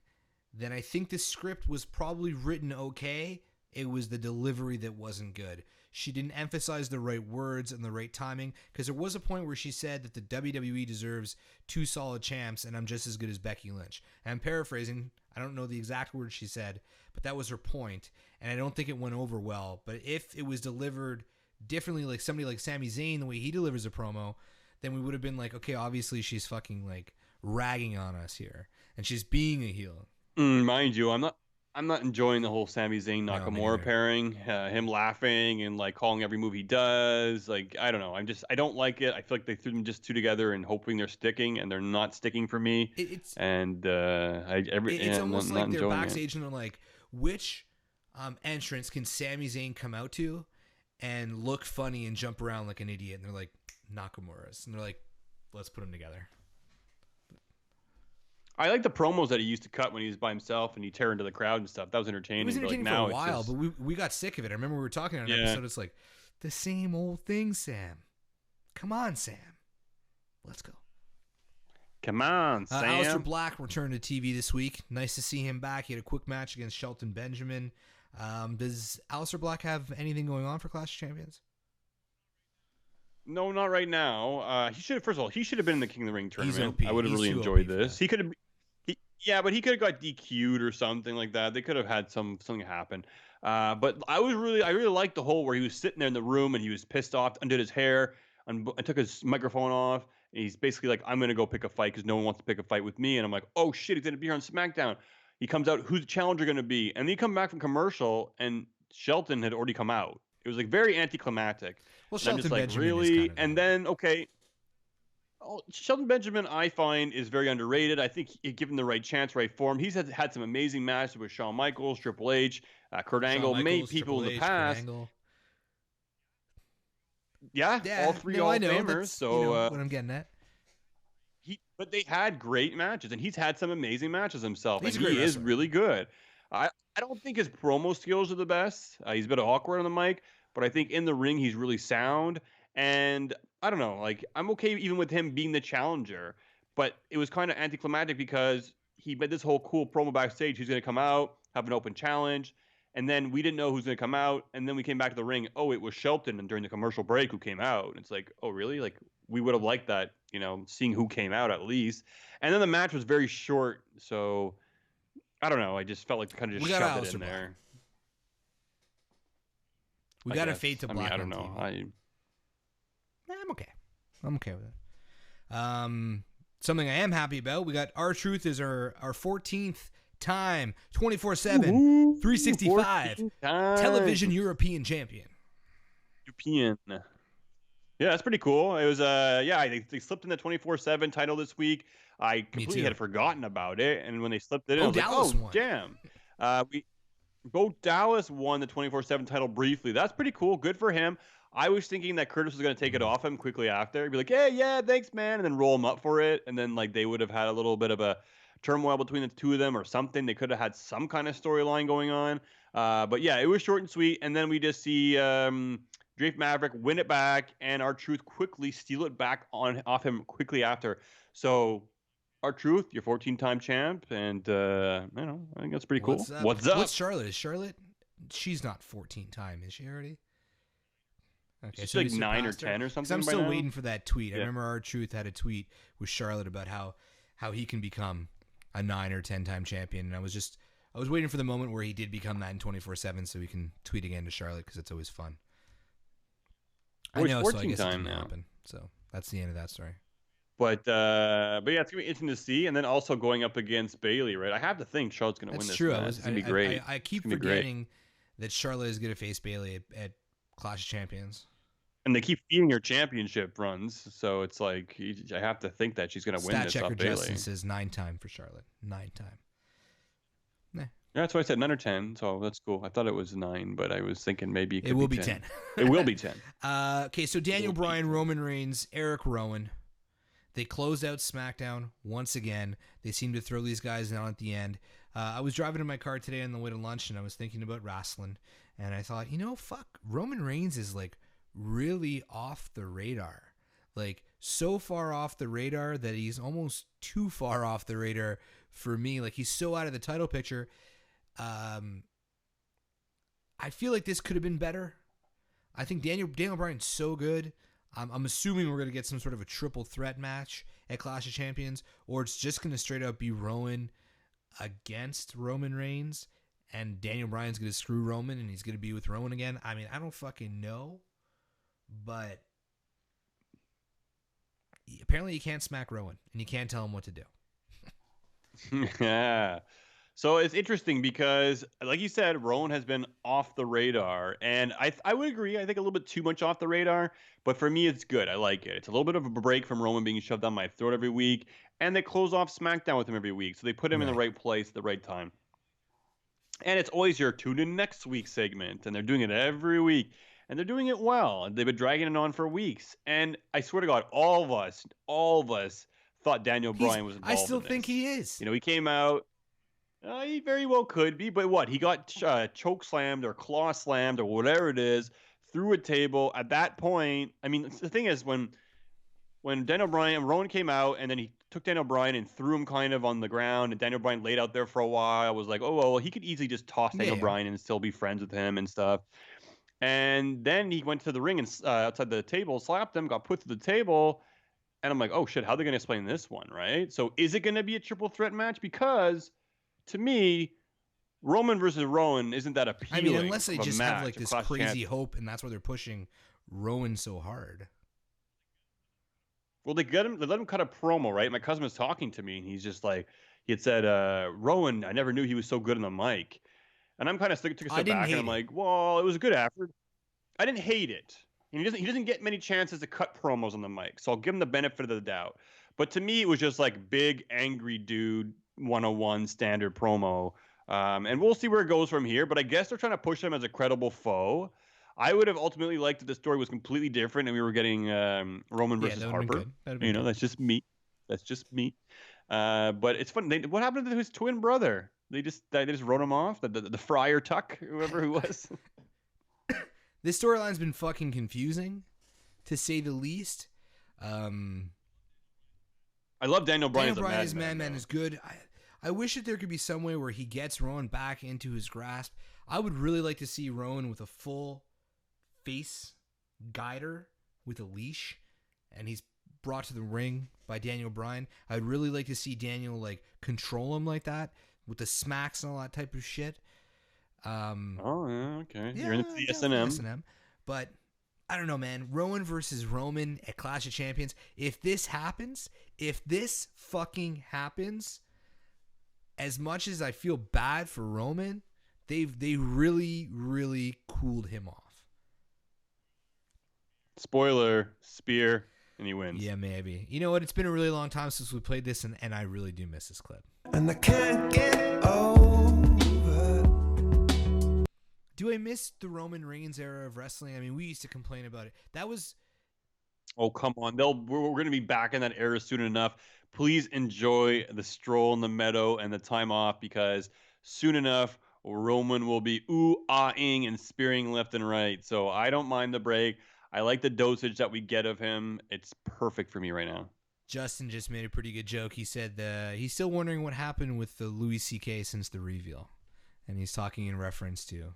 then I think the script was probably written okay. It was the delivery that wasn't good. She didn't emphasize the right words and the right timing, because there was a point where she said that the WWE deserves 2 solid champs and I'm just as good as Becky Lynch. And I'm paraphrasing. I don't know the exact words she said, but that was her point, and I don't think it went over well. But if it was delivered differently, like somebody like Sami Zayn, the way he delivers a promo, then we would have been like, okay, obviously she's fucking like ragging on us here, and she's being a heel. Mind you, I'm not enjoying the whole Sami Zayn Nakamura pairing. Him laughing and like calling every move he does. Like I don't know. I don't like it. I feel like they threw them just two together and hoping they're sticking, and they're not sticking for me. It's almost like they're backstage and they're like, which entrance can Sami Zayn come out to and look funny and jump around like an idiot? And they're like, Nakamura's, and they're like, let's put them together. I like the promos that he used to cut when he was by himself and he tear into the crowd and stuff. That was entertaining. It was entertaining for a while, but we got sick of it. I remember we were talking on an episode. It's like, the same old thing, Sam. Come on, Sam. Let's go. Come on, Sam. Aleister Black returned to TV this week. Nice to see him back. He had a quick match against Shelton Benjamin. Does Aleister Black have anything going on for Clash of Champions? No, not right now. He should have been in the King of the Ring tournament. He's OP. I would have really He's enjoyed OP this. He could have. Yeah, but he could have got DQ'd or something like that. They could have had something happen. But I really liked the whole where he was sitting there in the room and he was pissed off, undid his hair, and took his microphone off. And he's basically like, "I'm gonna go pick a fight because no one wants to pick a fight with me." And I'm like, "Oh shit, he's gonna be here on SmackDown." He comes out, who's the challenger gonna be? And then he come back from commercial, and Shelton had already come out. It was like very anticlimactic. Well, And I'm just Shelton like, Benjamin really? is kind of And then okay, Shelton Benjamin, I find, is very underrated. I think given the right chance, right form, he's had some amazing matches with Shawn Michaels, Triple H, Kurt Angle, many people in the past. Yeah, all three Hall of Famers. So what I'm getting at. But they had great matches, and he's had some amazing matches himself. He's and he is really good. I don't think his promo skills are the best. He's a bit awkward on the mic, but I think in the ring he's really sound. And I don't know, like I'm okay even with him being the challenger, but it was kind of anticlimactic because he made this whole cool promo backstage. He's going to come out, have an open challenge, and then we didn't know who's going to come out, and then we came back to the ring. Oh, it was Shelton, and during the commercial break, who came out? And it's like, oh, really? Like we would have liked that, seeing who came out at least. And then the match was very short, so I don't know. I just felt like kind of just shoved it in there. We got a Fade to Black. I don't know. I'm okay. I'm okay with it. Something I am happy about. We got R-Truth is our 14th time 24/7 365 television European champion. European. Yeah, that's pretty cool. It was they slipped in the 24/7 title this week. I completely had forgotten about it, and when they slipped it in, I was Dallas like, won. Damn. Dallas won the 24/7 title briefly. That's pretty cool. Good for him. I was thinking that Curtis was going to take it off him quickly after. He'd be like, "Hey, yeah, thanks, man," and then roll him up for it, and then like they would have had a little bit of a turmoil between the two of them or something. They could have had some kind of storyline going on. But yeah, it was short and sweet, and then we just see Drake Maverick win it back, and R-Truth quickly steal it back off him quickly after. So, R-Truth, your 14-time champ, and I think that's pretty cool. What's up? What's Charlotte? Is Charlotte? She's not 14-time, is she already? Okay, she's like 9 or 10 or something. I'm still waiting for that tweet. Yeah. I remember R-Truth had a tweet with Charlotte about how he can become a 9 or 10-time champion, and I was waiting for the moment where he did become that in 24/7, so we can tweet again to Charlotte because it's always fun. I know, so I guess it didn't happen. So that's the end of that story. But yeah, it's gonna be interesting to see, and then also going up against Bayley, right? I have to think Charlotte's gonna win this. That's true. It's gonna be great. I keep forgetting that Charlotte is gonna face Bayley at Clash of Champions. And they keep feeding her championship runs, so it's like I have to think that she's gonna win this off Bayley. Justin says 9-time for Charlotte. 9-time. Nah. Yeah, that's why I said 9 or 10. So that's cool. I thought it was 9, but I was thinking maybe it will be 10. It will be 10. Okay, so Daniel Bryan, Roman Reigns, Eric Rowan. They closed out SmackDown once again. They seem to throw these guys down at the end. I was driving in my car today on the way to lunch, and I was thinking about wrestling, and I thought, fuck, Roman Reigns is like really off the radar. Like so far off the radar that he's almost too far off the radar for me. Like he's so out of the title picture. I feel like this could have been better. I think Daniel Bryan's so good. I'm assuming we're going to get some sort of a triple threat match at Clash of Champions, or it's just going to straight up be Rowan against Roman Reigns, and Daniel Bryan's going to screw Roman, and he's going to be with Rowan again. I mean, I don't fucking know, but apparently you can't smack Rowan, and you can't tell him what to do. Yeah. So it's interesting because, like you said, Rowan has been off the radar, and I would agree. I think a little bit too much off the radar, but for me, it's good. I like it. It's a little bit of a break from Roman being shoved down my throat every week, and they close off SmackDown with him every week, so they put him in the right place at the right time. And it's always your tune in next week segment, and they're doing it every week, and they're doing it well, and they've been dragging it on for weeks. And I swear to God, all of us thought Daniel Bryan was involved. I still think he is. He came out. He very well could be, but what? He got choke slammed or claw slammed or whatever it is through a table. At that point, I mean, the thing is, when Daniel Bryan, Rowan came out, and then he took Daniel Bryan and threw him kind of on the ground, and Daniel Bryan laid out there for a while. I was like, oh, well, he could easily just toss Daniel Bryan and still be friends with him and stuff. And then he went to the ring and outside the table, slapped him, got put to the table. And I'm like, oh shit, how are they going to explain this one, right? So is it going to be a triple threat match? Because to me, Roman versus Rowan isn't that appealing. I mean, unless they just have like this crazy hope, and that's why they're pushing Rowan so hard. Well, they let him cut a promo, right? My cousin was talking to me, and he's just like, he had said, Rowan, I never knew he was so good on the mic. And I'm kind of took a step back, and I'm like, well, it was a good effort. I didn't hate it. He doesn't get many chances to cut promos on the mic, so I'll give him the benefit of the doubt. But to me, it was just like big angry dude 101 standard promo, and we'll see where it goes from here. But I guess they're trying to push him as a credible foe. I would have ultimately liked that the story was completely different, and we were getting Roman versus Harper. That's just me. That's just me. But it's fun. What happened to his twin brother? They just wrote him off. The Friar Tuck, whoever he was. This storyline's been fucking confusing, to say the least. I love Daniel Bryan. Daniel Bryan as Madman is good. I wish that there could be some way where he gets Rowan back into his grasp. I would really like to see Rowan with a full face guider with a leash, and he's brought to the ring by Daniel Bryan. I'd really like to see Daniel like control him like that with the smacks and all that type of shit. Okay. You're in the S&M. But I don't know, man. Rowan versus Roman at Clash of Champions. If this fucking happens, as much as I feel bad for Roman, they really, really cooled him off. Spoiler, spear, and he wins. Yeah, maybe. You know what? It's been a really long time since we played this, and I really do miss this clip. And I can't get over. Do I miss the Roman Reigns era of wrestling? I mean, we used to complain about it. That was... Oh, come on. We're going to be back in that era soon enough. Please enjoy the stroll in the meadow and the time off, because soon enough, Roman will be ooh-ahing and spearing left and right. So I don't mind the break. I like the dosage that we get of him. It's perfect for me right now. Justin just made a pretty good joke. He said he's still wondering what happened with the Louis C.K. since the reveal. And he's talking in reference to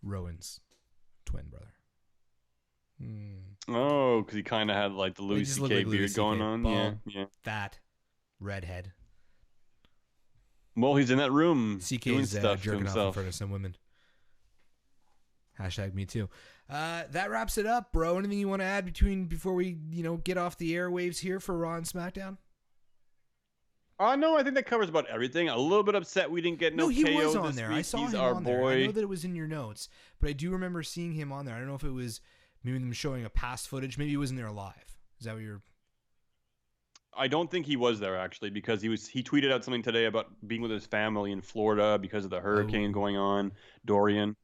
Rowan's twin brother. Oh, because he kind of had like the Louis C.K. beard going on. Bald, yeah. Fat, redhead. Well, he's in that room CK's jerking off in front of some women. Hashtag me too. That wraps it up, bro. Anything you want to add before we get off the airwaves here for Raw and SmackDown? No, I think that covers about everything. A little bit upset we didn't get no he KO was on this there. week. I saw He's him our on boy. there. I know that it was in your notes, but I do remember seeing him on there. I don't know if it was maybe them showing a past footage. Maybe he wasn't there live. Is that what you're... I don't think he was there, actually, because he tweeted out something today about being with his family in Florida because of the hurricane going on, Dorian.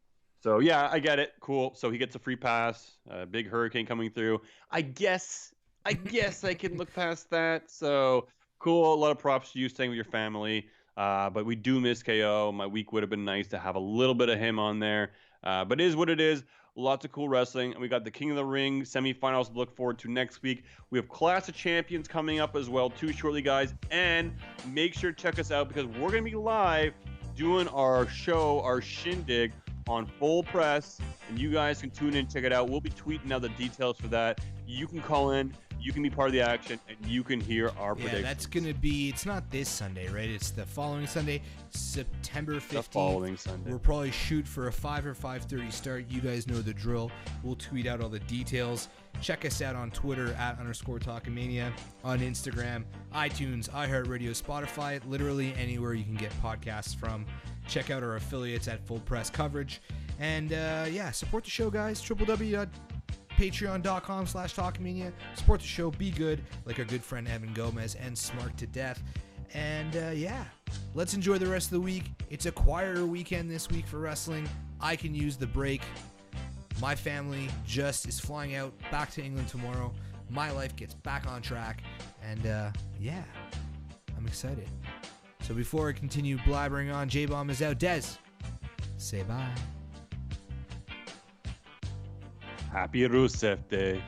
So, yeah, I get it. Cool. So he gets a free pass, a big hurricane coming through. I guess I can look past that. So, cool. A lot of props to you staying with your family. But we do miss KO. My week would have been nice to have a little bit of him on there. But it is what it is. Lots of cool wrestling. And we got the King of the Ring semifinals to look forward to next week. We have Clash of Champions coming up as well too shortly, guys. And make sure to check us out, because we're going to be live doing our show, our shindig, on Full Press, and you guys can tune in, check it out. We'll be tweeting out the details for that. You can call in, you can be part of the action, and you can hear our predictions. That's going to be, it's not this Sunday, right? It's the following Sunday, September 15th. The following Sunday. We'll probably shoot for a 5 or 5:30 start. You guys know the drill. We'll tweet out all the details. Check us out on Twitter @_Talkamania, on Instagram, iTunes, iHeartRadio, Spotify, literally anywhere you can get podcasts from. Check out our affiliates at Full Press Coverage. And support the show, guys. www.patreon.com/Talkamania. Support the show. Be good, like our good friend Evan Gomez, and smart to death. And let's enjoy the rest of the week. It's a quieter weekend this week for wrestling. I can use the break. My family just is flying out back to England tomorrow. My life gets back on track. And I'm excited. So before I continue blabbering on, J-Bomb is out. Dez, say bye. Happy Rusev Day.